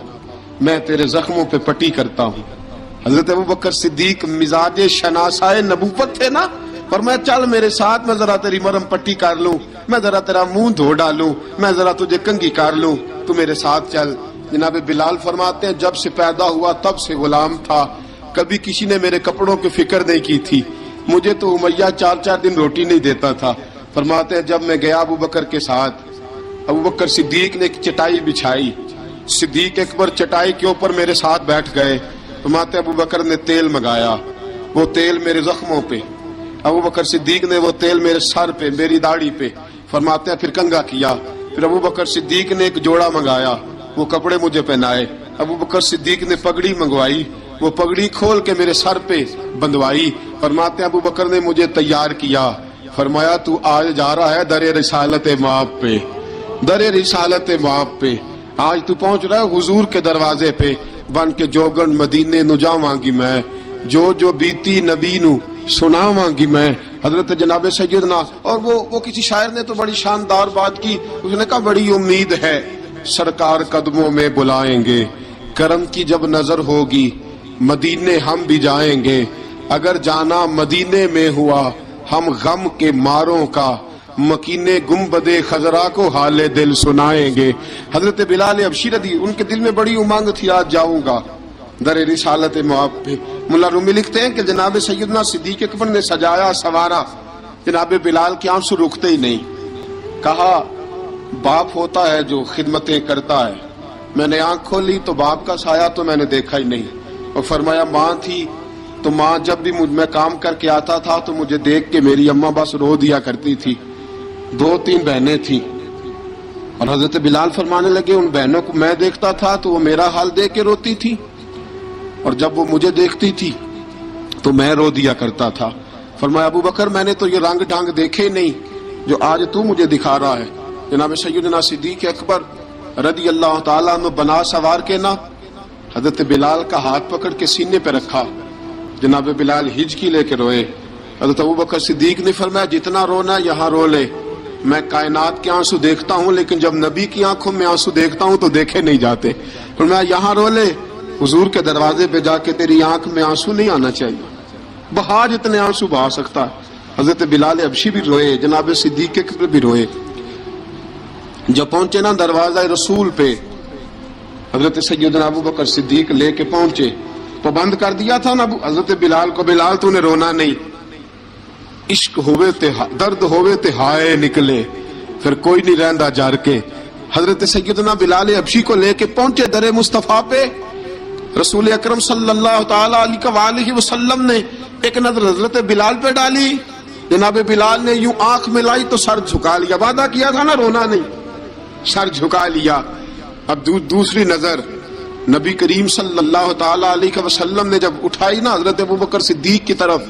میں تیرے زخموں پہ پٹی کرتا ہوں۔ حضرت ابوبکر صدیق مزاج شناسائے نبوت تھے نا، فرمایا چل میرے ساتھ، میں ذرا تیری مرہم پٹی کر لوں، میں ذرا تیرا منہ دھو ڈالوں، میں ذرا تجھے کنگھی کر لوں، تو میرے ساتھ چل۔ جناب بلال فرماتے ہیں جب سے پیدا ہوا تب سے غلام تھا، کبھی کسی نے میرے کپڑوں کی فکر نہیں کی تھی، مجھے تو امیہ 4 دن روٹی نہیں دیتا تھا۔ فرماتے ہیں جب میں گیا ابوبکر کے ساتھ، ابوبکر صدیق نے ایک چٹائی بچھائی، صدیق اکبر چٹائی کے اوپر میرے ساتھ بیٹھ گئے۔ فرماتے ہیں ابوبکر نے تیل منگایا، وہ تیل میرے زخموں پہ، ابوبکر صدیق نے وہ تیل میرے سر پہ، میری داڑھی پہ، فرماتے ہیں پھر کنگھا کیا، پھر ابوبکر صدیق نے ایک جوڑا منگایا، وہ کپڑے مجھے پہنائے، ابوبکر صدیق نے پگڑی منگوائی، وہ پگڑی کھول کے میرے سر پہ بندھوائی۔ فرماتے ہیں ابوبکر نے مجھے تیار کیا، فرمایا تو آج جا رہا ہے در رسالت مآب پہ، در رسالت مآب پہ، آج تو پہنچ رہا ہے حضور کے دروازے پہ، بن کے جوگن مدینے نو جاواں گی میں، جو بیتی نبی نو سناواں گی میں۔ حضرت جناب سیدنا، اور وہ کسی شاعر نے تو بڑی شاندار بات کی، اس نے کہا بڑی امید ہے سرکار قدموں میں بلائیں گے، کرم کی جب نظر ہوگی مدینے ہم بھی جائیں گے، اگر جانا مدینے میں ہوا ہم غم کے ماروں کا، مکینے گنبد خضرا کو حال دل سنائیں گے۔ حضرت بلال حبشی رضی، ان کے دل میں بڑی امنگ تھی آج جاؤں گا در رسالت مآب پہ۔ ملا رومی لکھتے ہیں کہ جناب سیدنا صدیق اکبر نے سجایا سوارا، جناب بلال کے آنسو رکتے ہی نہیں، کہا باپ ہوتا ہے جو خدمتیں کرتا ہے، میں نے آنکھ کھولی تو باپ کا سایہ تو میں نے دیکھا ہی نہیں، اور فرمایا ماں تھی تو ماں جب بھی میں کام کر کے آتا تھا تو مجھے دیکھ کے میری اماں بس رو دیا کرتی تھی، 2-3 بہنیں تھیں، اور حضرت بلال فرمانے لگے ان بہنوں کو میں دیکھتا تھا تو وہ میرا حال دیکھ کے روتی تھی، اور جب وہ مجھے دیکھتی تھی تو میں رو دیا کرتا تھا۔ فرمایا ابوبکر میں نے تو یہ رنگ ڈھنگ دیکھے نہیں جو آج تو مجھے دکھا رہا ہے۔ جناب سیدنا صدیق اکبر رضی اللہ تعالیٰ عنہ بنا سوار کے نا حضرت بلال کا ہاتھ پکڑ کے سینے پہ رکھا، جناب بلال ہجکی لے کے روئے۔ حضرت ابوبکر صدیق نے فرمایا جتنا رونا یہاں رو لے، میں کائنات کے آنسو دیکھتا ہوں لیکن جب نبی کی آنکھوں میں آنسو دیکھتا ہوں تو دیکھے نہیں جاتے، فرمایا یہاں رو لے، حضور کے دروازے پہ جا کے تیری آنکھ میں آنسو نہیں آنا چاہیے، بہا جتنے آنسو بہا سکتا ہے۔ حضرت بلال حبشی بھی روئے، جناب صدیق اکبر بھی روئے۔ جب پہنچے نا دروازہ رسول پہ، حضرت سیدنا ابوبکر صدیق لے کے پہنچے، پابند کر دیا تھا نا حضرت بلال کو، بلال تو نے رونا نہیں، عشق ہوئے تے درد ہوئے تے ہائے نکلے، پھر کوئی نہیں رہندا جار کے۔ حضرت سیدنا بلال حبشی کو لے کے پہنچے در مصطفیٰ پہ، رسول اکرم صلی اللہ تعالیٰ علیہ وسلم نے ایک نظر حضرت بلال پہ ڈالی، جناب بلال نے یوں آنکھ ملائی تو سر جھکا لیا، وعدہ کیا تھا نا رونا نہیں، سر جھکا لیا۔ اب دوسری نظر نبی کریم صلی اللہ تعالیٰ علیہ وسلم نے جب اٹھائی نا حضرت ابوبکر صدیق کی طرف،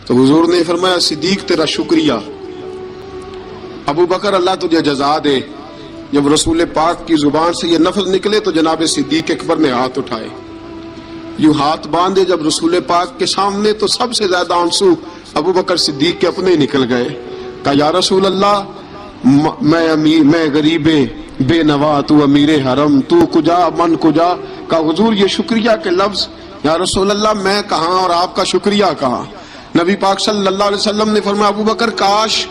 تو حضور نے فرمایا صدیق تیرا شکریہ، ابوبکر اللہ تجھے جزا دے۔ جب رسول پاک کی زبان سے یہ لفظ نکلے تو جناب صدیق اکبر نے ہاتھ اٹھائے، یوں ہاتھ باندھے جب رسول پاک کے سامنے، تو سب سے زیادہ آنسو ابوبکر صدیق کے اپنے نکل گئے۔ کہا یا رسول اللہ میں غریب بے نوا، تو امیر حرم، تو کجا من کجا۔ کہا حضور یہ شکریہ کے لفظ، یا رسول اللہ میں کہاں اور آپ کا شکریہ کہاں۔ نبی پاک صلی اللہ علیہ وسلم نے فرمایا ابوبکر کاش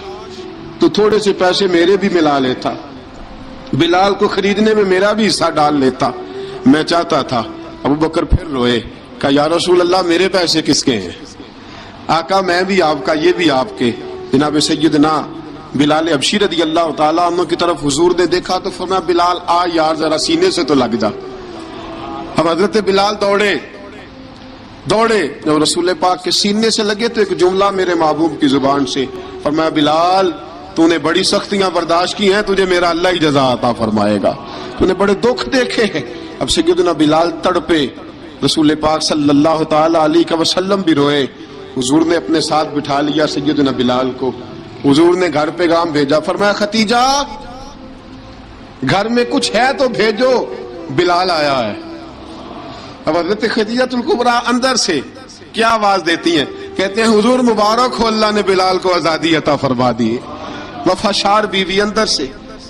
تو تھوڑے سے پیسے میرے بھی ملا لیتا، بلال کو خریدنے میں میرا بھی حصہ ڈال لیتا، میں چاہتا تھا۔ ابوبکر پھر روئے، کہا یا رسول اللہ میرے پیسے کس کے ہیں؟ آقا میں بھی آپ کا، یہ بھی آپ کے۔ جناب سیدنا بلال حبشی رضی اللہ تعالیٰ عنہ کی طرف حضور نے دیکھا تو فرمایا بلال آ یار ذرا سینے سے تو لگ جا۔ اب حضرت بلال دوڑے، جب رسول پاک کے سینے سے لگے تو ایک جملہ میرے محبوب کی زبان سے، فرمایا بلال تو نے بڑی سختیاں برداشت کی ہیں، تجھے میرا اللہ ہی جزا عطا فرمائے گا، تو نے بڑے دکھ دیکھے ہیں۔ اب سیدنا بلال تڑپے، رسول پاک صلی اللہ تعالی علیہ وسلم بھی روئے۔ حضور نے اپنے ساتھ بٹھا لیا سیدنا بلال کو، حضور نے گھر پیغام بھیجا، فرمایا ختیجہ گھر میں کچھ ہے تو بھیجو، بلال آیا ہے۔ اب حضرت خدیجہ الکبریٰ اندر سے کیا آواز دیتی ہیں؟ کہتے ہیں حضور مبارک ہو، اللہ نے بلال کو آزادی عطا فرما دی۔ وفاشار بیوی اندر سے۔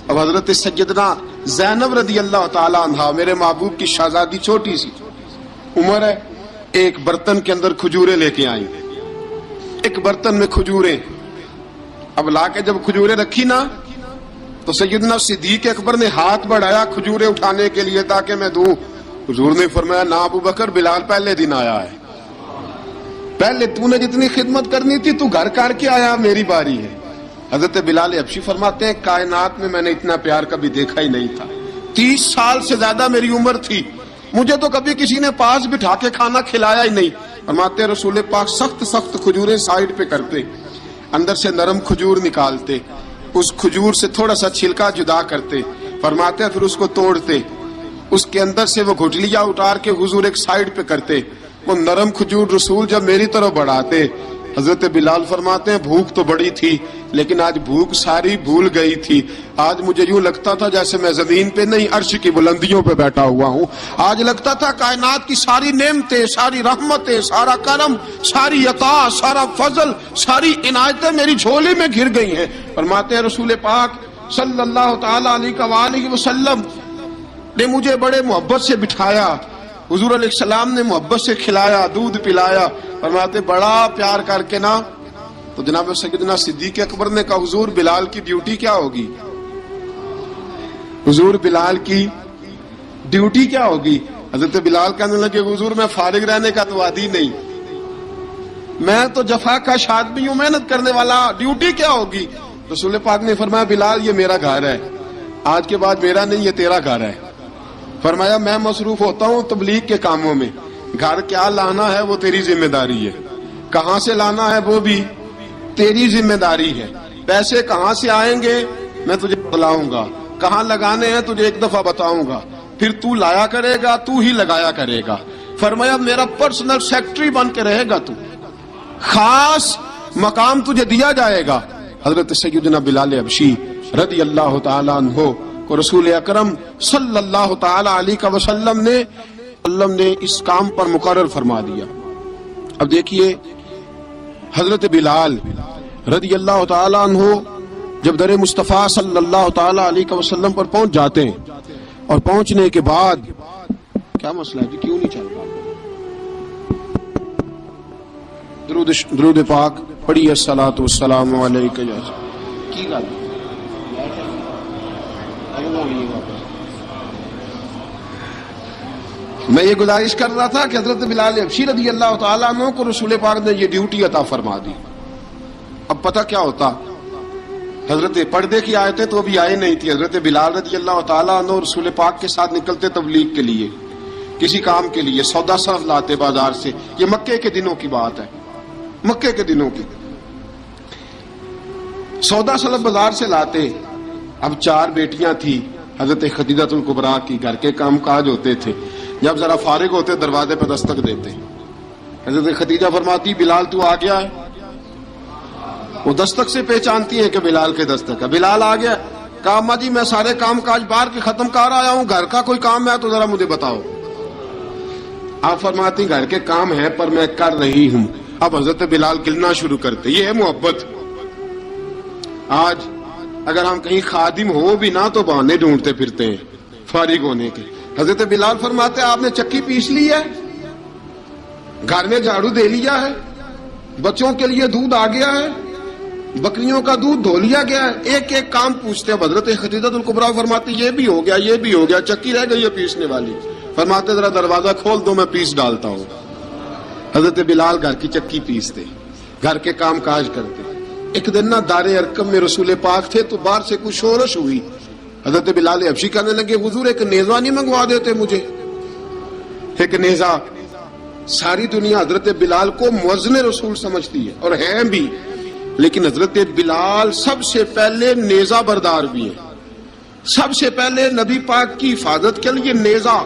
اب حضرت سیدنا زینب رضی اللہ تعالی عنہا، میرے محبوب کی شہزادی، چھوٹی سی عمر ہے، ایک برتن کے اندر کھجوریں لے کے آئیں، ایک برتن میں کھجوریں۔ اب لا کے جب کھجوریں رکھی نا تو سیدنا صدیق اکبر نے ہاتھ بڑھایا کھجوریں اٹھانے کے لیے تاکہ میں دوں۔ حضور نے فرمایا نہ ابو بکر، بلال پہلے دن آیا ہے، پہلے تو نے جتنی خدمت کرنی تھی تو گھر کر کے آیا، میری باری ہے۔ حضرت بلال حبشی فرماتے ہیں کائنات میں نے اتنا پیار کبھی دیکھا ہی نہیں تھا۔ 30 سال سے زیادہ میری عمر تھی، مجھے تو کبھی کسی نے پاس بٹھا کے کھانا کھلایا ہی نہیں۔ فرماتے ہیں رسول پاک سخت سخت کھجوریں سائیڈ پہ کرتے، اندر سے نرم کھجور نکالتے، اس کھجور سے تھوڑا سا چھلکا جدا کرتے، فرماتے ہیں پھر اس کو توڑتے، اس کے اندر سے وہ گھٹلیاں اتار کے حضور ایک سائیڈ پہ کرتے، وہ نرم کھجور رسول جب میری طرف بڑھاتے، حضرت بلال فرماتے ہیں بھوک تو بڑی تھی لیکن آج بھوک ساری بھول گئی تھی۔ آج مجھے یوں لگتا تھا جیسے میں زمین پہ نہیں عرش کی بلندیوں پہ بیٹھا ہوا ہوں۔ آج لگتا تھا کائنات کی ساری نعمتیں، ساری رحمتیں، سارا کرم، ساری عطا، سارا فضل، ساری عنایتیں میری جھولی میں گر گئی ہیں۔ فرماتے ہیں رسول پاک صلی اللہ تعالی علیہ وآلہ وسلم نے مجھے بڑے محبت سے بٹھایا، حضور علیہ السلام نے محبت سے کھلایا، دودھ پلایا۔ فرماتے بڑا پیار کر کے نا تو جناب سیدنا صدیق اکبر نے کہا حضور بلال کی ڈیوٹی کیا ہوگی؟ حضور بلال کی ڈیوٹی کیا ہوگی؟ حضرت بلال کہنے لگے حضور میں فارغ رہنے کا تو عادی نہیں، میں تو جفا کا آدمی ہوں، محنت کرنے والا، ڈیوٹی کیا ہوگی؟ رسول پاک نے فرمایا بلال یہ میرا گھر ہے، آج کے بعد میرا نہیں، یہ تیرا گھر ہے۔ فرمایا میں مصروف ہوتا ہوں تبلیغ کے کاموں میں، گھر کیا لانا ہے وہ تیری ذمہ داری ہے، کہاں سے لانا ہے وہ بھی تیری ذمہ داری ہے، پیسے کہاں سے آئیں گے میں تجھے بتلاؤں گا، کہاں لگانے ہیں تجھے ایک دفعہ بتاؤں گا، پھر تو لایا کرے گا، تو ہی لگایا کرے گا۔ فرمایا میرا پرسنل سیکٹری بن کے رہے گا، تو خاص مقام تجھے دیا جائے گا۔ حضرت سیدنا بلال حبشی رضی اللہ تعالی عنہ کو رسول اکرم صلی اللہ تعالی علیہ وسلم نے اس کام پر مقرر فرما دیا۔ اب دیکھیے حضرت بلال رضی اللہ تعالی عنہ جب در مصطفیٰ صلی اللہ تعالی علیہ وسلم پر پہنچ جاتے ہیں اور پہنچنے کے بعد کیا مسئلہ ہے جی، کیوں نہیں چل رہا؟ درود پاک پڑھیے الصلاۃ والسلام علیک یا کی گل میں یہ گزارش کر رہا تھا کہ حضرت بلال حبشی رضی اللہ تعالیٰ عنہ کو رسول پاک نے یہ ڈیوٹی عطا فرما دی۔ اب پتہ کیا ہوتا، حضرت پردے کی آیتیں تو ابھی آئے نہیں تھی، حضرت بلال رضی اللہ تعالیٰ عنہ رسول پاک کے ساتھ نکلتے تبلیغ کے لیے، کسی کام کے لیے، سودا صرف لاتے بازار سے، یہ مکے کے دنوں کی بات ہے، مکے کے دنوں کی سودا صرف بازار سے لاتے۔ اب 4 بیٹیاں تھی حضرت خدیجہ الکبریٰ کی، گھر کے کام کاج ہوتے تھے، جب ذرا فارغ ہوتے دروازے پہ دستک دیتے، حضرت خدیجہ فرماتی بلال تو آ گیا ہے، وہ دستک سے پہچانتی ہیں کہ بلال کے دستک ہے، بلال آ گیا، کہا اماں جی میں سارے کام کاج باہر کے ختم کر آیا ہوں، گھر کا کوئی کام ہے تو ذرا مجھے بتاؤ۔ آپ فرماتی گھر کے کام ہے پر میں کر رہی ہوں۔ اب حضرت بلال گلنا شروع کرتے، یہ ہے محبت۔ آج اگر ہم کہیں خادم ہو بھی نہ تو بہانے ڈھونڈتے پھرتے ہیں فارغ ہونے کے۔ حضرت بلال فرماتے آپ نے چکی پیس لی ہے، گھر میں جھاڑو دے لیا ہے، بچوں کے لیے دودھ آ گیا ہے، بکریوں کا دودھ دھو لیا گیا ہے، ایک ایک کام پوچھتے ہیں۔ حضرت خدیجہ الکبریٰ فرماتی یہ بھی ہو گیا، یہ بھی ہو گیا، چکی رہ گئی ہے پیسنے والی۔ فرماتے ذرا دروازہ کھول دو میں پیس ڈالتا ہوں۔ حضرت بلال گھر کی چکی پیستے، گھر کے کام کاج کرتے۔ ایک دن نہ دار ارقم میں رسول پاک تھے تو باہر سے کچھ شورش ہوئی، حضرت بلال حبشی کہنے لگے حضور ایک نیزہ نہیں منگوا دیتے مجھے؟ ایک نیزہ، ساری دنیا حضرت بلال کو مؤذن رسول سمجھتی ہے اور ہیں بھی، لیکن حضرت بلال سب سے پہلے نیزہ بردار بھی ہیں۔ سب سے پہلے نبی پاک کی حفاظت کے لیے نیزہ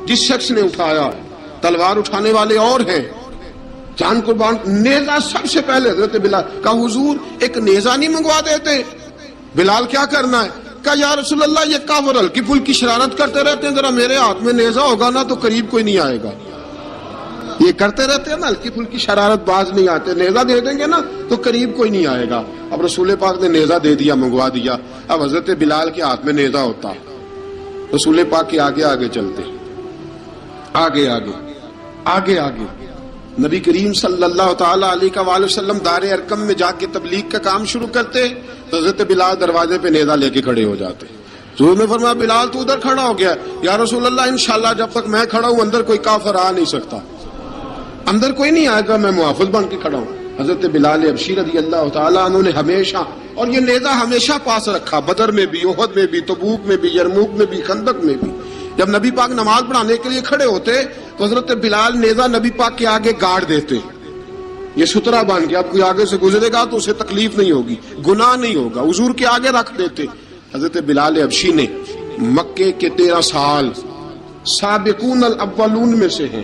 جس شخص نے اٹھایا، تلوار اٹھانے والے اور ہیں، جان قربان، نیزہ سب سے پہلے حضرت بلال کا۔ حضور ایک نیزہ نہیں منگوا دیتے؟ بلال کیا کرنا ہے؟ کہا یا رسول اللہ یہ کافر ہلکی پھلکی شرارت کرتے رہتے ہیں، ذرا میرے ہاتھ میں نیزہ ہوگا نا تو قریب کوئی نہیں آئے گا. یہ کرتے رہتے ہیں نا ہلکی پھلکی شرارت، باز نہیں آتے، نیزہ دے دیں گے نا تو قریب کوئی نہیں آئے گا. اب رسول پاک نے نیزہ دے دیا، منگوا دیا. اب حضرت بلال کے ہاتھ میں نیزہ ہوتا، رسول پاک کے آگے آگے چلتے، آگے آگے آگے آگے. نبی کریم صلی اللہ تعالی علیہ وآلہ وسلم دار ارقم میں جا کے تبلیغ کا کام شروع کرتے، حضرت بلال دروازے پہ نیزہ لے کے کھڑے ہو جاتے. حضور نے فرمایا بلال تو ادھر کھڑا ہو گیا. یا رسول اللہ انشاءاللہ جب تک میں کھڑا ہوں اندر کوئی کافر آ نہیں سکتا، اندر کوئی نہیں آئے گا، میں محافظ بن کے کھڑا ہوں. حضرت بلال حبشی رضی اللہ تعالیٰ عنہ نے ہمیشہ، اور یہ نیزہ ہمیشہ پاس رکھا، بدر میں بھی، احد میں بھی، تبوک میں بھی، یرموک میں بھی، خندق میں بھی. جب نبی پاک نماز پڑھانے کے لیے کھڑے ہوتے تو حضرت بلال نیزہ نبی پاک کے آگے گاڑ دیتے، یہ سترا بن کے اب کوئی آگے سے گزرے گا تو اسے تکلیف نہیں ہوگی، گناہ نہیں ہوگا، حضور کے آگے رکھ دیتے. حضرت بلال حبشی نے مکے کے 13 سال سابقون الاولون میں سے ہیں.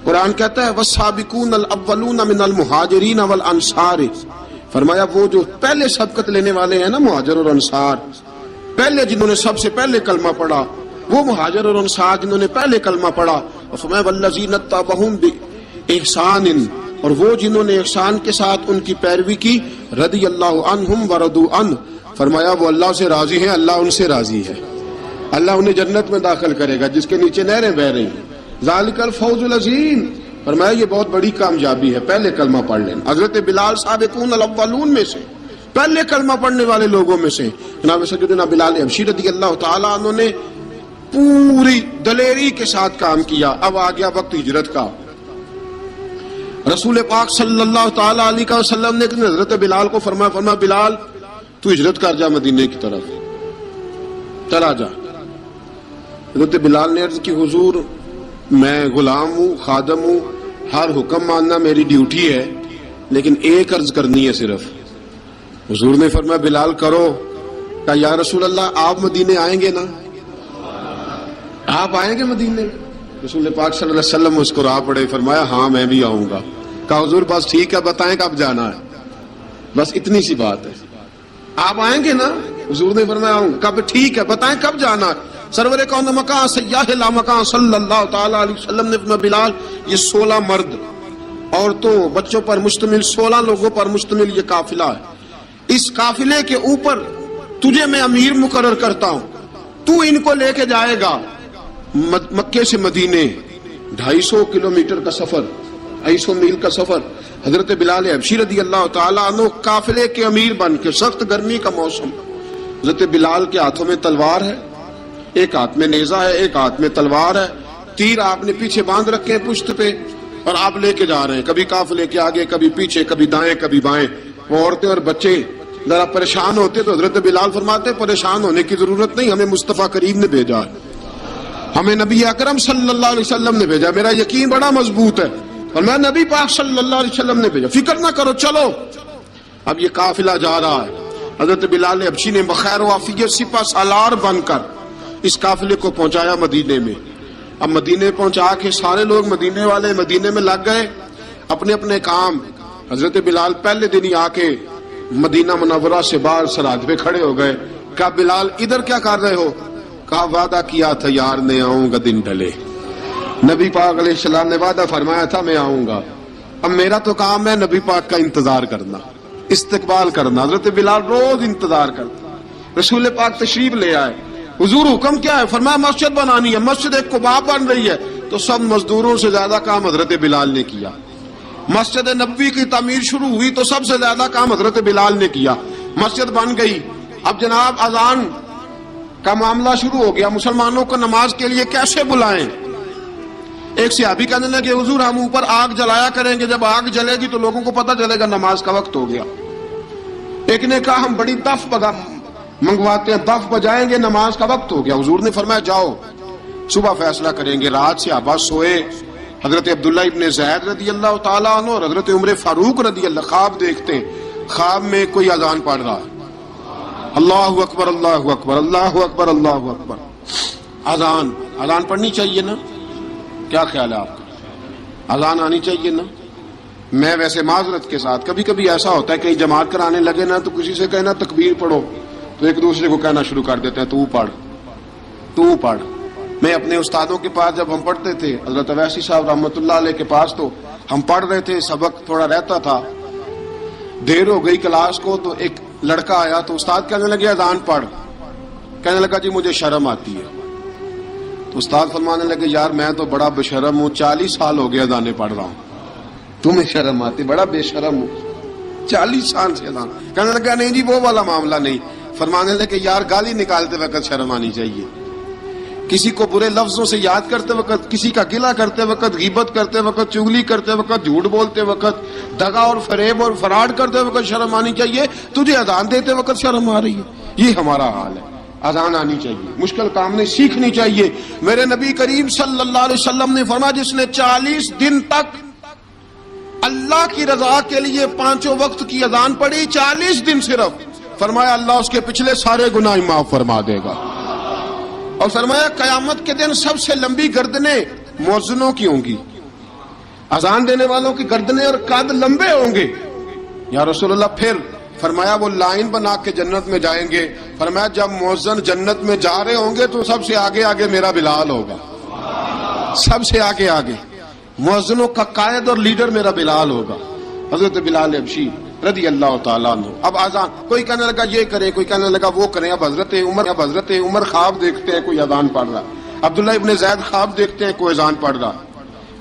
قرآن کہتا ہے والسابقون الاولون من المہاجرین والانصار، فرمایا وہ جو پہلے سبقت لینے والے ہیں نا مہاجر اور انصار، پہلے جنہوں نے سب سے پہلے کلمہ پڑھا، وہ مہاجر اور انصار جنہوں نے پہلے کلمہ پڑھا. اور فرمایا والذین اتبعوہم بإحسان، اور وہ جنہوں نے احسان کے ساتھ ان کی پیروی کی، رضی اللہ عنہم ورضوا عنہ، فرمایا وہ اللہ سے راضی ہیں، اللہ ان سے راضی ہے، اللہ انہیں جنت میں داخل کرے گا جس کے نیچے نہریں بہ رہی ہیں. ذالک الفوز العظیم، فرمایا یہ بہت بڑی کامیابی ہے، پہلے کلمہ پڑھ لینا. حضرت بلال سابقون الاولون میں سے، پہلے کلمہ پڑھنے والے لوگوں میں سے. جناب سیدنا بلال حبشی رضی اللہ تعالیٰ عنہ نے پوری دلیری کے ساتھ کام کیا. اب آ گیا وقت ہجرت کا. رسول پاک صلی اللہ تعالیٰ علیہ وسلم نے حضرت بلال کو فرمایا بلال تو ہجرت کر جا مدینے کی طرف، چلا جا. حضرت بلال نے عرض کی حضور میں غلام ہوں، خادم ہوں، ہر حکم ماننا میری ڈیوٹی ہے، لیکن ایک عرض کرنی ہے صرف. حضور نے فرمایا بلال کرو. کہا یا رسول اللہ آپ مدینے آئیں گے نا، آپ آئیں گے مدینے؟ رسول پاک صلی اللہ علیہ وسلم مسکرا پڑے، فرمایا ہاں میں بھی آؤں گا. کہا حضور بس ٹھیک ہے، بتائیں کب جانا ہے، بس اتنی سی بات ہے، آپ آئیں گے نا؟ حضور نے فرمایا آؤں گا. کب ٹھیک ہے، بتائیں کب جانا ہے. سرور کون مکان سیاح لا مکان صلی اللہ تعالی علیہ وسلم نے فرمایا بلال یہ 16 مرد عورتوں بچوں پر مشتمل 16 لوگوں پر مشتمل یہ قافلہ ہے. اس قافلے کے اوپر تجھے میں امیر مقرر کرتا ہوں، تو ان کو لے کے جائے گا مکے سے مدینے. 250 کلومیٹر کا سفر، 250 میل کا سفر. حضرت بلال حبشی رضی اللہ تعالیٰ عنہ قافلے کے امیر بن کے، سخت گرمی کا موسم، حضرت بلال کے ہاتھوں میں تلوار ہے، ایک ہاتھ میں نیزہ ہے، ایک ہاتھ میں تلوار ہے، تیر آپ نے پیچھے باندھ رکھے ہیں پشت پہ، اور آپ لے کے جا رہے ہیں، کبھی قافلے کے آگے، کبھی پیچھے، کبھی دائیں کبھی بائیں. وہ عورتیں اور بچے ذرا پریشان ہوتے تو حضرت بلال فرماتے پریشان ہونے کی ضرورت نہیں، ہمیں مصطفیٰ کریم نے بھیجا ہے، ہمیں نبی اکرم صلی اللہ علیہ وسلم نے بھیجا. میرا یقین بڑا مضبوط ہے اور میں نبی پاک صلی اللہ علیہ وسلم نے بھیجا، فکر نہ کرو چلو. اب یہ قافلہ جا رہا ہے. حضرت بلال حبشی نے بخیر و عافیت سپہ سالار بن کر اس قافلے کو پہنچایا مدینے میں. اب مدینے پہنچا کے سارے لوگ مدینے والے مدینے میں لگ گئے اپنے اپنے کام. حضرت بلال پہلے دن ہی آ کے مدینہ منورہ سے باہر سرحد پہ کھڑے ہو گئے. کہا بلال ادھر کیا کر رہے ہو؟ کہا وعدہ کیا تھا یار نے آؤں گا دن ڈھلے. نبی پاک علیہ السلام نے وعدہ فرمایا تھا میں آؤں گا. اب میرا تو کام ہے نبی پاک کا انتظار کرنا، استقبال کرنا. حضرت بلال روز انتظار کرتا. رسول پاک تشریف لے آئے. حضور حکم کیا ہے؟ فرمایا مسجد بنانی ہے. مسجد ایک قباء بن رہی ہے. تو سب مزدوروں سے زیادہ کام حضرت بلال نے کیا. مسجد نبوی کی تعمیر شروع ہوئی تو سب سے زیادہ کام حضرت بلال نے کیا. مسجد بن گئی. اب جناب اذان کا معاملہ شروع ہو گیا، مسلمانوں کو نماز کے لیے کیسے بلائیں؟ ایک صحابی کہنے لگے حضور ہم اوپر آگ جلایا کریں گے، جب آگ جلے گی تو لوگوں کو پتہ چلے گا نماز کا وقت ہو گیا. ایک نے کہا ہم بڑی دف منگواتے ہیں، دف بجائیں گے، نماز کا وقت ہو گیا. حضور نے فرمایا جاؤ صبح فیصلہ کریں گے. رات صحابہ سوئے. حضرت عبداللہ ابن زید رضی اللہ تعالیٰ عنہ اور حضرت عمر فاروق رضی اللہ خواب دیکھتے ہیں. خواب میں کوئی اذان پڑھ رہا ہے، اللہ اکبر اللہ اکبر اللہ اکبر اللہ اکبر. اذان پڑھنی چاہیے نا؟ کیا خیال ہے آپ کا؟ اذان آنی چاہیے نا؟ میں ویسے معذرت کے ساتھ کبھی کبھی ایسا ہوتا ہے کہ جماعت کرانے لگے نا تو کسی سے کہنا تکبیر پڑھو، تو ایک دوسرے کو کہنا شروع کر دیتے ہیں تو پڑھ تو پڑھ. میں اپنے استادوں کے پاس جب ہم پڑھتے تھے حضرت اویسی صاحب رحمۃ اللہ علیہ کے پاس، تو ہم پڑھ رہے تھے، سبق تھوڑا رہتا تھا، دیر ہو گئی کلاس کو، تو ایک لڑکا آیا تو استاد کہنے لگے اذان پڑھ. کہنے لگا جی مجھے شرم آتی ہے. تو استاد فرمانے لگے یار میں تو بڑا بے شرم ہوں، 40 سال ہو گئے اذانیں پڑھ رہا ہوں، تمہیں شرم آتی؟ بڑا بے شرم ہوں، 40 سال سے اذان. کہنے لگا نہیں جی وہ والا معاملہ نہیں. فرمانے لگے یار گالی نکالتے وقت شرم آنی چاہیے، کسی کو برے لفظوں سے یاد کرتے وقت، کسی کا گلہ کرتے وقت، غیبت کرتے وقت، چغلی کرتے وقت، جھوٹ بولتے وقت، دغا اور فریب اور فراڈ کرتے وقت شرم آنی چاہیے. تجھے اذان دیتے وقت شرم آ رہی ہے. یہ ہمارا حال ہے. اذان آنی چاہیے، مشکل کام نہیں، سیکھنی چاہیے. میرے نبی کریم صلی اللہ علیہ وسلم نے فرمایا جس نے 40 دن تک اللہ کی رضا کے لیے 5 وقت کی اذان پڑھی، 40 دن صرف، فرمایا اللہ اس کے پچھلے سارے گناہ معاف فرما دے گا. اور فرمایا قیامت کے دن سب سے لمبی گردنیں مؤذنوں کی ہوں گی، اذان دینے والوں کی گردنیں اور قد لمبے ہوں گے. یا رسول اللہ پھر؟ فرمایا وہ لائن بنا کے جنت میں جائیں گے. فرمایا جب مؤذن جنت میں جا رہے ہوں گے تو سب سے آگے آگے میرا بلال ہوگا، سب سے آگے آگے مؤذنوں کا قائد اور لیڈر میرا بلال ہوگا، حضرت بلال حبشی رضی اللہ تعالیٰ عنہ. اب اذان کوئی کہنے لگا یہ کریں، کوئی کہنے لگا وہ کریں. اب حضرت عمر خواب دیکھتے ہیں کوئی اذان پڑھ رہا، عبداللہ ابن زید خواب دیکھتے ہیں کوئی اذان پڑھ رہا.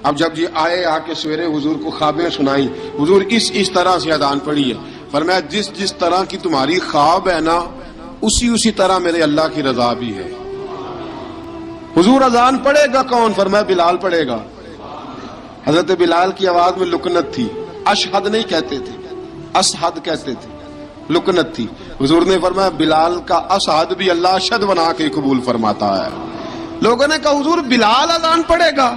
اب جب یہ آئے آ کے سویرے حضور کو خوابیں سنائی، حضور اس طرح سے اذان پڑھی ہے. فرمایا جس طرح کی تمہاری خواب ہے نا اسی طرح میرے اللہ کی رضا بھی ہے. حضور اذان پڑھے گا کون؟ فرمایا بلال پڑھے گا. حضرت بلال کی آواز میں لکنت تھی، اشہد نہیں کہتے تھے، اسحد کہتے تھے، لکنت تھی. حضور نے فرمایا بلال کا اسحد بھی اللہ اشہد بنا کے قبول فرماتا ہے. لوگوں نے کہا حضور بلال اذان پڑھے گا؟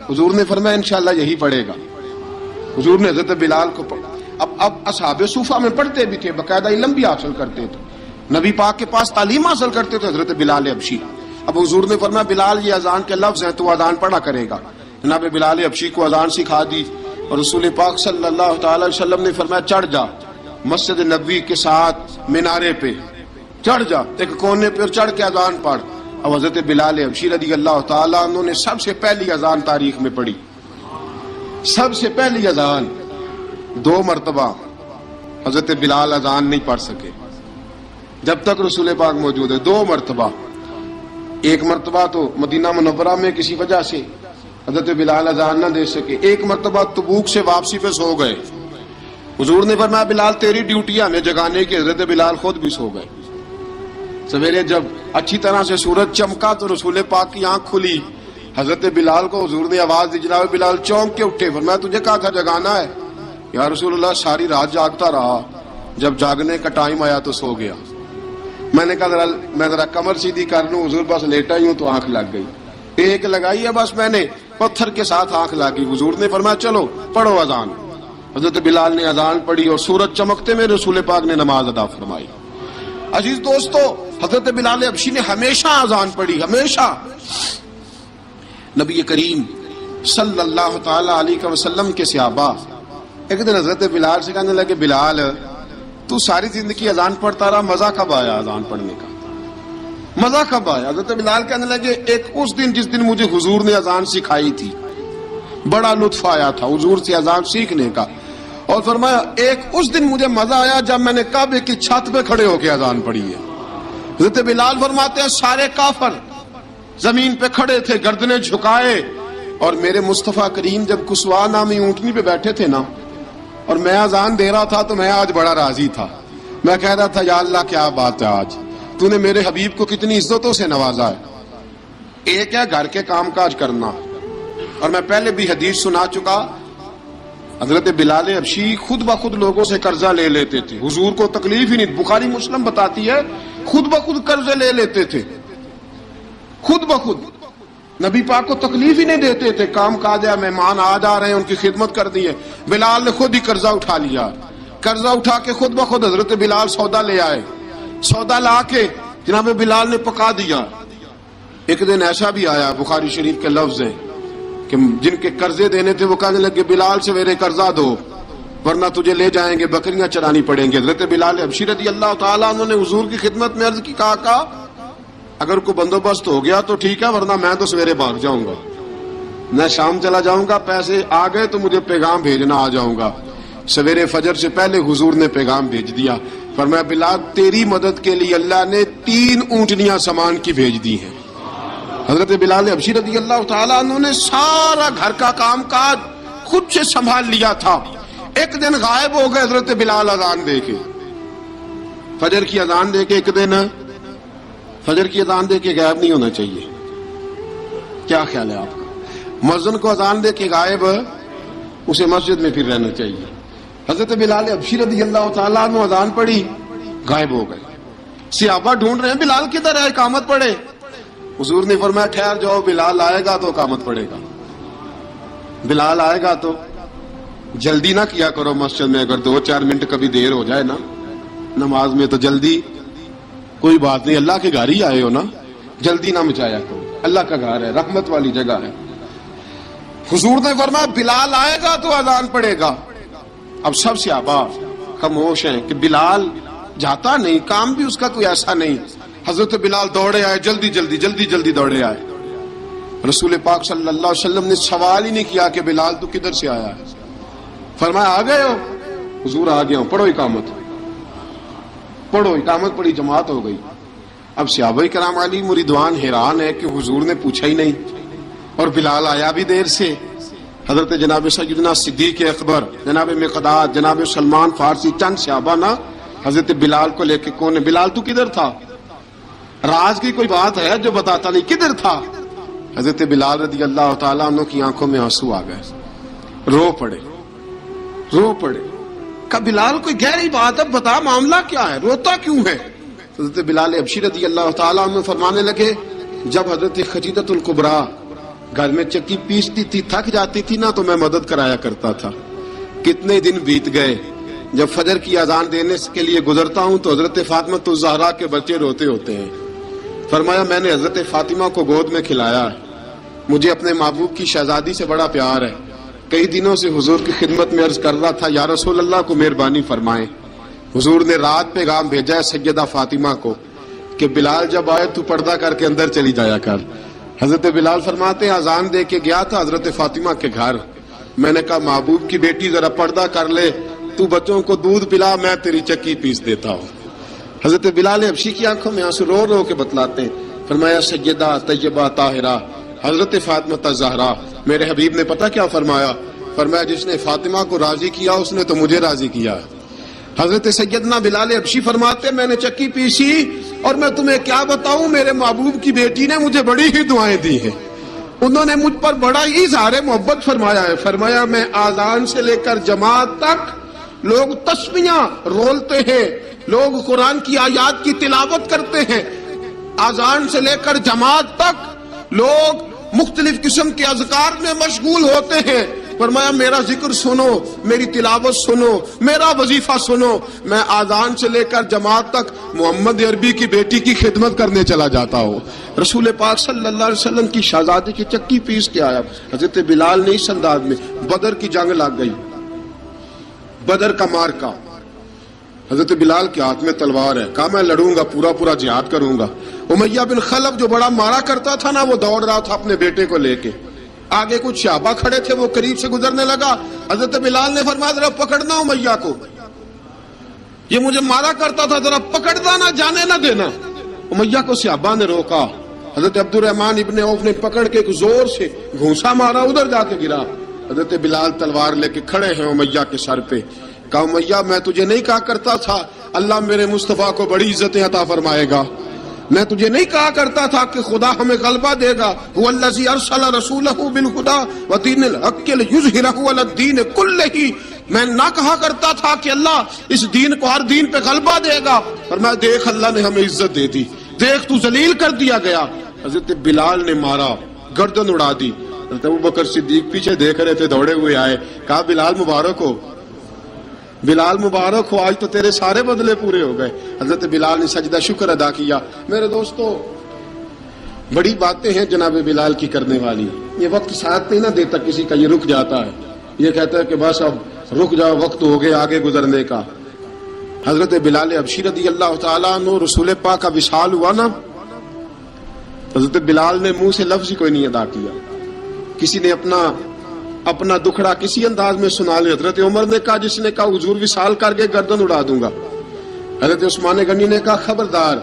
حضور نے فرمایا انشاءاللہ یہی پڑھے گا. حضور نے حضرت بلال کو پڑھا. اب اصحاب صوفہ میں پڑھتے بھی تھے، باقاعدہ علم بھی حاصل کرتے تھے، نبی پاک کے پاس تعلیم حاصل کرتے تھے، حضرت بلال حبشی. اب حضور نے فرمایا بلال یہ اذان کے لفظ ہیں تو اذان پڑھا کرے گا. جناب بلال حبشی کو اذان سکھا دی اور رسول پاک صلی اللہ تعالی وسلم نے فرمایا چڑھ جا مسجد نبوی کے ساتھ مینارے پہ، چڑھ جا ایک کونے پہ چڑھ کے اذان پڑھ. اب حضرت بلال حبشی رضی اللہ تعالیٰ عنہ نے سب سے پہلی اذان تاریخ میں پڑھی، سب سے پہلی اذان. 2 مرتبہ حضرت بلال اذان نہیں پڑھ سکے جب تک رسول پاک موجود ہے. 2 مرتبہ، ایک مرتبہ تو مدینہ منورہ میں کسی وجہ سے حضرت بلال اذان نہ دے سکے، ایک مرتبہ تبوک سے واپسی پہ سو گئے. حضور نے فرمایا بلال تیری ڈیوٹی ہے ہمیں جگانے کی. حضرت بلال خود بھی سو گئے. سویرے جب اچھی طرح سے سورج چمکا تو رسول پاک کی آنکھ کھلی. حضرت بلال کو حضور نے آواز دی، جناب بلال چونک کے اٹھے. فرمایا تجھے کہا تھا جگانا ہے. یا رسول اللہ ساری رات جاگتا رہا، جب جاگنے کا ٹائم آیا تو سو گیا. میں نے کہا میں ذرا کمر سیدھی کر لوں. حضور بس لیٹا ہی ہوں تو آنکھ لگ گئی. ایک لگائی ہے بس میں نے، پتھر کے ساتھ آنکھ لگی. حضور نے فرمایا چلو پڑھو اذان. حضرت بلال نے اذان پڑھی اور سورج چمکتے میں رسول پاک نے نماز ادا فرمائی. عزیز دوستو حضرت بلال حبشی نے ہمیشہ اذان پڑھی، ہمیشہ. نبی کریم صلی اللہ تعالی علیہ وسلم کے صحابہ ایک دن حضرت بلال سے کہنے لگے بلال تو ساری زندگی اذان پڑھتا رہا، مزہ کب آیا اذان پڑھنے کا؟ مزہ کب آیا؟ حضرت بلال کہنے لگے ایک اس دن جس دن مجھے حضور نے اذان سکھائی تھی، بڑا لطف آیا تھا حضور سے اذان سیکھنے کا. اور فرمایا ایک اس دن مجھے مزہ آیا جب میں نے کعبے کی چھت پہ کھڑے ہو کے اذان پڑھی ہے. حضرت بلال فرماتے ہیں سارے کافر زمین پہ کھڑے تھے گردنیں جھکائے، اور میرے مصطفیٰ کریم جب کسوا نامی اونٹنی پہ بیٹھے تھے نا اور میں اذان دے رہا تھا تو میں آج بڑا راضی تھا. میں کہہ رہا تھا یا اللہ کیا بات ہے، آج تو نے میرے حبیب کو کتنی عزتوں سے نوازا ہے. ایک ہے گھر کے کام کاج کرنا، اور میں پہلے بھی حدیث سنا چکا، حضرت بلال حبشی خود بخود لوگوں سے قرضہ لے لیتے تھے، حضور کو تکلیف ہی نہیں. بخاری مسلم بتاتی ہے خود بخود قرضے لے لیتے تھے، خود بخود. نبی پاک کو تکلیف ہی نہیں دیتے تھے. کام کاج ہے، مہمان آ جا رہے ہیں ان کی خدمت کر دی ہے. بلال نے خود ہی قرضہ اٹھا لیا، قرضہ اٹھا کے خود بخود حضرت بلال سودا لے آئے. سودا لا کے جناب بلال نے پکا دیا. ایک دن ایسا بھی آیا بخاری شریف کے لفظ ہیں کہ جن کے قرضے دینے تھے وہ کہنے لگے بلال سویرے قرضہ دو. ورنہ تجھے لے جائیں گے، بکریاں چرانی پڑیں گے۔ حضرت بلال حبشی رضی اللہ تعالیٰ عنہ نے حضور کی خدمت میں عرض کی، کہا اگر کوئی بندوبست ہو گیا تو ٹھیک ہے، ورنہ میں تو سویرے بھاگ جاؤں گا، میں شام چلا جاؤں گا، پیسے آ گئے تو مجھے پیغام بھیجنا، آ جاؤں گا۔ سویرے فجر سے پہلے حضور نے پیغام بھیج دیا، فرمایا بلال تیری مدد کے لیے اللہ نے 3 اونٹنیاں سامان کی بھیج دی ہیں۔ حضرت بلال حبشی رضی اللہ تعالیٰ عنہ نے سارا گھر کا کام کاج خود سے سنبھال لیا تھا۔ ایک دن غائب ہو گئے حضرت بلال اذان دے کے، فجر کی اذان دے کے، ایک دن فجر کی اذان دے کے غائب نہیں ہونا چاہیے، کیا خیال ہے آپ کا؟ مؤذن کو اذان دے کے غائب، اسے مسجد میں پھر رہنا چاہیے۔ حضرت بلال حبشی رضی اللہ تعالیٰ عنہ اذان پڑھی، غائب ہو گئے۔ صحابہ ڈھونڈ رہے ہیں بلال کدھر ہے، اقامت پڑھے۔ حضور نے فرمایا ٹھہر جاؤ، بلال آئے گا تو اقامت پڑھے گا، بلال آئے گا تو جلدی نہ کیا کرو مسجد میں، اگر 2-4 منٹ کبھی دیر ہو جائے نا نماز میں تو جلدی، کوئی بات نہیں، اللہ کے گھر ہی آئے ہو نا، جلدی نہ مچایا کرو، اللہ کا گھر ہے، رحمت والی جگہ ہے۔ حضور نے فرمایا بلال آئے گا تو اذان پڑھے گا۔ اب سب صحابہ خاموش ہیں کہ بلال جاتا نہیں، کام بھی اس کا کوئی ایسا نہیں۔ حضرت بلال دوڑے آئے، جلدی جلدی جلدی جلدی دوڑے آئے۔ رسول پاک صلی اللہ علیہ وسلم نے سوال ہی نہیں کیا کہ بلال تو کدھر سے آیا ہے، فرمایا آ گئے ہو؟ حضور آ گیا ہوں، پڑھو اقامت، پڑھو اقامت پڑھی، جماعت ہو گئی۔ اب صحابہ کرام علیہ مریدوان حیران ہے کہ حضور نے پوچھا ہی نہیں اور بلال آیا بھی دیر سے۔ حضرت جناب سیدنا صدیق اکبر، جناب مقداد، جناب سلمان فارسی، چند صحابہ نا حضرت بلال کو لے کے، کون ہے بلال تو کدھر تھا؟ راز کی کوئی بات ہے جو بتاتا نہیں، کدھر تھا؟ حضرت بلال رضی اللہ تعالیٰ عنہ کی آنکھوں میں آنسو آ گئے، رو پڑے، رو پڑے۔ کہ بلال کوئی گہری بات ہے، بتا معاملہ کیا ہے، روتا کیوں ہے؟ حضرت بلال حبشی رضی اللہ تعالیٰ عنہ فرمانے لگے، جب حضرت خدیجہ الکبریٰ گھر میں چکی پیستی تھی، تھک جاتی تھی نا تو میں مدد کرایا کرتا تھا۔ کتنے دن بیت گئے، جب فجر کی اذان دینے کے لیے گزرتا ہوں تو حضرت فاطمہ الزہرا کے بچے روتے ہوتے ہیں۔ فرمایا میں نے حضرت فاطمہ کو گود میں کھلایا ہے، مجھے اپنے محبوب کی شہزادی سے بڑا پیار ہے۔ کئی دنوں سے حضور کی خدمت میں عرض کر رہا تھا یا رسول اللہ کو مہربانی فرمائیں۔ حضور نے رات پیغام بھیجا ہے سیدہ فاطمہ کو کہ بلال جب آئے تو پردہ کر کے اندر چلی جایا کر۔ حضرت بلال فرماتے ہیں اذان دے کے گیا تھا حضرت فاطمہ کے گھر، میں نے کہا محبوب کی بیٹی ذرا پردہ کر لے، تو بچوں کو دودھ پلا، میں تیری چکی پیس دیتا ہوں۔ حضرت بلال حبشی کی آنکھوں میں آنسو رو رو کے بتلاتے ہیں، فرمایا سیدہ طیبہ طاہرہ حضرت فاطمہ الزہرا، میرے حبیب نے پتہ کیا فرمایا؟ فرمایا جس نے فاطمہ کو راضی کیا اس نے تو مجھے راضی کیا۔ حضرت سیدنا بلال حبشی فرماتے میں نے چکی پیسی اور میں تمہیں کیا بتاؤں، میرے محبوب کی بیٹی نے مجھے بڑی ہی دعائیں دی ہیں، انہوں نے مجھ پر بڑا ہی اظہار محبت فرمایا ہے۔ فرمایا میں آذان سے لے کر جماعت تک لوگ تسبیحاں رولتے ہیں، لوگ قرآن کی آیات کی تلاوت کرتے ہیں، آذان سے لے کر جماعت تک لوگ مختلف قسم کے اذکار میں مشغول ہوتے ہیں۔ فرمایا میرا ذکر سنو، میری تلاوت سنو، میرا وظیفہ سنو، میں آذان سے لے کر جماعت تک محمد عربی کی بیٹی کی خدمت کرنے چلا جاتا ہوں۔ رسول پاک صلی اللہ علیہ وسلم کی شہزادی کی چکی پیس کے آیا۔ حضرت بلال نے اس انداز میں، بدر کی جنگ لگ گئی، بدر کا مارکا، حضرت بلال کے ہاتھ میں تلوار ہے، کہا میں لڑوں گا، پورا پورا جہاد کروں گا۔ امیہ بن خلف جو بڑا مارا کرتا تھا نا، وہ دوڑ رہا تھا اپنے بیٹے کو لے کے، آگے کچھ صحابہ کھڑے تھے، وہ قریب سے گزرنے لگا، حضرت بلال نے فرمایا ذرا پکڑنا امیہ کو، یہ مجھے مارا کرتا تھا، ذرا پکڑنا، نہ جانے نہ دینا۔ امیہ کو صحابہ نے روکا، حضرت عبد الرحمن ابن عوف نے پکڑ کے ایک زور سے گھونسا مارا، ادھر جا کے گرا۔ حضرت بلال تلوار لے کے کھڑے ہیں امیہ کے سر پہ، کہا امیہ میں تجھے نہیں کہا کرتا تھا اللہ میرے مصطفیٰ کو بڑی عزتیں عطا فرمائے گا، میں تجھے نہیں کہا کرتا تھا کہ خدا ہمیں غلبہ دے گا، هو الذی ارسل رسولہ بالہدی ودین الحق لیظہرہ علی الدین کلہ، میں نہ کہا کرتا تھا کہ اللہ اس دین کو ہر دین پہ غلبہ دے گا، اور میں دیکھ اللہ نے ہمیں عزت دے دی، دیکھ تو ذلیل کر دیا گیا۔ حضرت بلال نے مارا، گردن اڑا دی۔ حضرت ابوبکر صدیق پیچھے دیکھ رہے تھے، دوڑے ہوئے آئے، کہا بلال مبارک ہو، بلال مبارک ہو، آج تو تیرے سارے بدلے پورے ہو گئے۔ حضرت بلال نے سجدہ شکر ادا کیا۔ میرے دوستو بڑی باتیں ہیں جناب بلال کی کرنے والی، یہ وقت ساتھ نہیں نہ دیتا کسی کا، یہ رک جاتا ہے، یہ کہتا ہے کہ بس اب رک جاؤ وقت ہو گیا آگے گزرنے کا. حضرت بلال حبشی رضی اللہ تعالیٰ عنہ رسول پاک کا وصال ہوا نا، حضرت بلال نے منہ سے لفظ ہی کوئی نہیں ادا کیا. کسی نے اپنا دکھڑا کسی انداز میں سنا لیا. حضرت عمر نے کہا، جس نے کہا حضور وصال کر کے گردن اڑا دوں گا. حضرت عثمان غنی نے کہا خبردار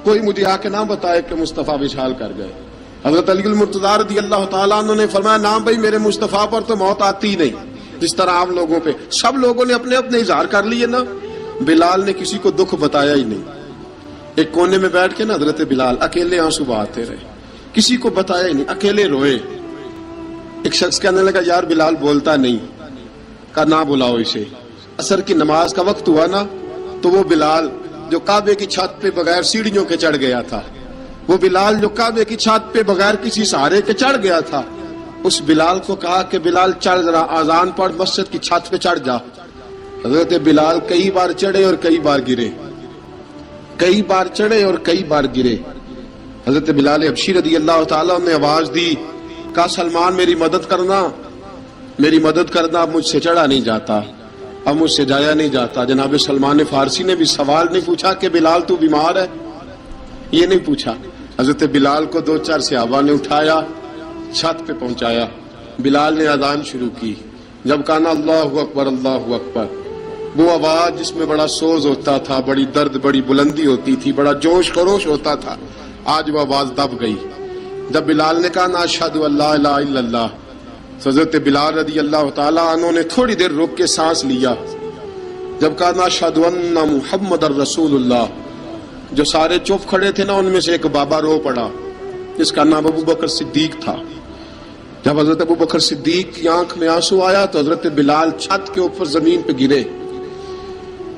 کوئی مجھے آ کے نہ بتائے کہ مصطفیٰ وصال کر گئے. حضرت علی المرتضیٰ رضی اللہ تعالیٰ عنہ نے فرمایا نہ بھائی میرے مصطفیٰ پر تو موت آتی ہی نہیں جس طرح عام لوگوں پہ. سب لوگوں نے اپنے اپنے اظہار کر لیے نا، بلال نے کسی کو دکھ بتایا ہی نہیں. ایک کونے میں بیٹھ کے نا حضرت بلال اکیلے آنسو بہاتے رہے، کسی کو بتایا ہی نہیں، اکیلے روئے. ایک شخص کہنے لگا یار بلال بولتا نہیں. کہا نہ بلاؤ اسے. عصر کی نماز کا وقت ہوا نا تو وہ بلال جو کعبے کی چھت پہ بغیر سیڑھیوں کے چڑھ گیا تھا، وہ بلال جو کعبے کی چھت پہ بغیر کسی سہارے کے چڑھ گیا تھا، اس بلال کو کہا کہ بلال چڑھ ذرا اذان پڑھ مسجد کی چھت پہ چڑھ جا. حضرت بلال کئی بار چڑھے اور کئی بار گرے، کئی بار چڑھے اور کئی بار گرے. حضرت بلال حبشی رضی اللہ تعالیٰ نے آواز دی، کہا سلمان میری مدد کرنا، میری مدد کرنا، اب مجھ سے چڑھا نہیں جاتا، اب مجھ سے جایا نہیں جاتا. جناب سلمان فارسی نے بھی سوال نہیں پوچھا کہ بلال تو بیمار ہے، یہ نہیں پوچھا. حضرت بلال کو دو چار صحابہ نے اٹھایا، چھت پہ پہنچایا. بلال نے اذان شروع کی. جب کہا نا اللہ اکبر اللہ اکبر، وہ آواز جس میں بڑا سوز ہوتا تھا، بڑی درد، بڑی بلندی ہوتی تھی، بڑا جوش خروش ہوتا تھا، آج وہ آواز دب گئی. جب بلال نے کہا نا اشہد ان لا الہ الا اللہ، حضرت بلال رضی اللہ تعالیٰ عنہ نے تھوڑی دیر رک کے سانس لیا. جب کہا نا اشہد ان محمد الرسول اللہ، جو سارے چپ کھڑے تھے نا ان میں سے ایک بابا رو پڑا جس کا نام ابو بکر صدیق تھا. جب حضرت ابو بکر صدیق کی آنکھ میں آنسو آیا تو حضرت بلال چھت کے اوپر زمین پہ گرے،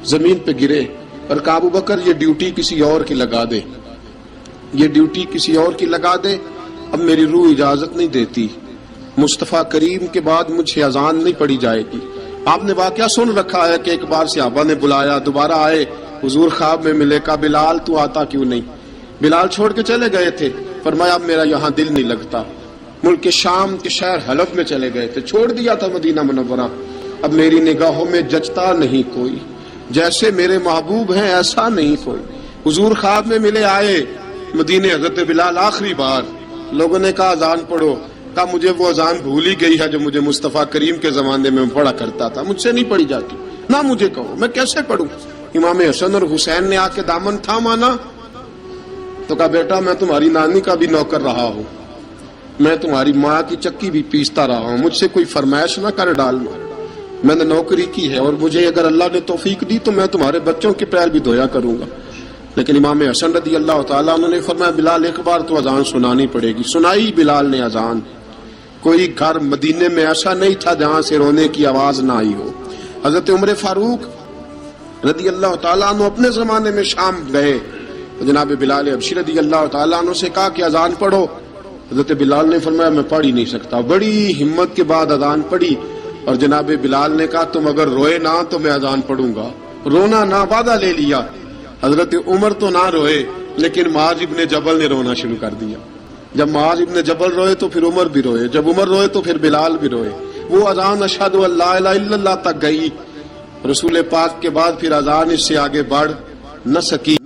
زمین پہ گرے اور کہا ابو بکر یہ ڈیوٹی کسی اور کی لگا دے، یہ ڈیوٹی کسی اور کی لگا دے، اب میری روح اجازت نہیں دیتی، مصطفیٰ کریم کے بعد مجھے اذان نہیں پڑھی جائے گی. آپ نے واقعہ سن رکھا ہے کہ ایک بار صحابہ نے بلایا، دوبارہ آئے، حضور خواب میں ملے. کہا بلال تو آتا کیوں نہیں؟ بلال چھوڑ کے چلے گئے تھے. فرمایا اب میرا یہاں دل نہیں لگتا. ملک شام کے شہر حلب میں چلے گئے تھے، چھوڑ دیا تھا مدینہ منورہ. اب میری نگاہوں میں جچتا نہیں کوئی، جیسے میرے محبوب ہیں ایسا نہیں کوئی. حضور خواب میں ملے، آئے مدینے. حضرت بلال آخری بار، لوگوں نے کہا اذان پڑھو. کہا مجھے وہ اذان بھول ہی گئی ہے جو مجھے مصطفیٰ کریم کے زمانے میں پڑھا کرتا تھا، مجھ سے نہیں پڑھی جاتی. نہ مجھے کہو، میں کیسے پڑھوں؟ امام حسن اور حسین نے آ کے دامن تھاما نا تو کہا بیٹا میں تمہاری نانی کا بھی نوکر رہا ہوں، میں تمہاری ماں کی چکی بھی پیستا رہا ہوں، مجھ سے کوئی فرمائش نہ کر ڈالنا. میں نے نوکری کی ہے اور مجھے اگر اللہ نے توفیق دی تو میں تمہارے بچوں کے پیر بھی دھویا کروں گا. لیکن امام حسن رضی اللہ تعالیٰ عنہ نے فرمایا بلال ایک بار تو اذان سنانی پڑے گی. سنائی بلال نے اذان. کوئی گھر مدینے میں ایسا نہیں تھا جہاں سے رونے کی آواز نہ آئی ہو. حضرت عمر فاروق رضی اللہ تعالیٰ عنہ اپنے زمانے میں شام گئے تو جناب بلال حبشی رضی اللہ تعالیٰ عنہ سے کہا کہ اذان پڑھو. حضرت بلال نے فرمایا میں پڑھ ہی نہیں سکتا. بڑی ہمت کے بعد اذان پڑھی اور جناب بلال نے کہا تم اگر روئے نہ تو میں اذان پڑھوں گا. رونا نہ، وعدہ لے لیا. حضرت عمر تو نہ روئے لیکن معاذ ابن جبل نے رونا شروع کر دیا. جب معاذ ابن جبل روئے تو پھر عمر بھی روئے، جب عمر روئے تو پھر بلال بھی روئے. وہ اذان اشہد ان لا الہ الا اللہ تک گئی. رسول پاک کے بعد پھر اذان اس سے آگے بڑھ نہ سکی.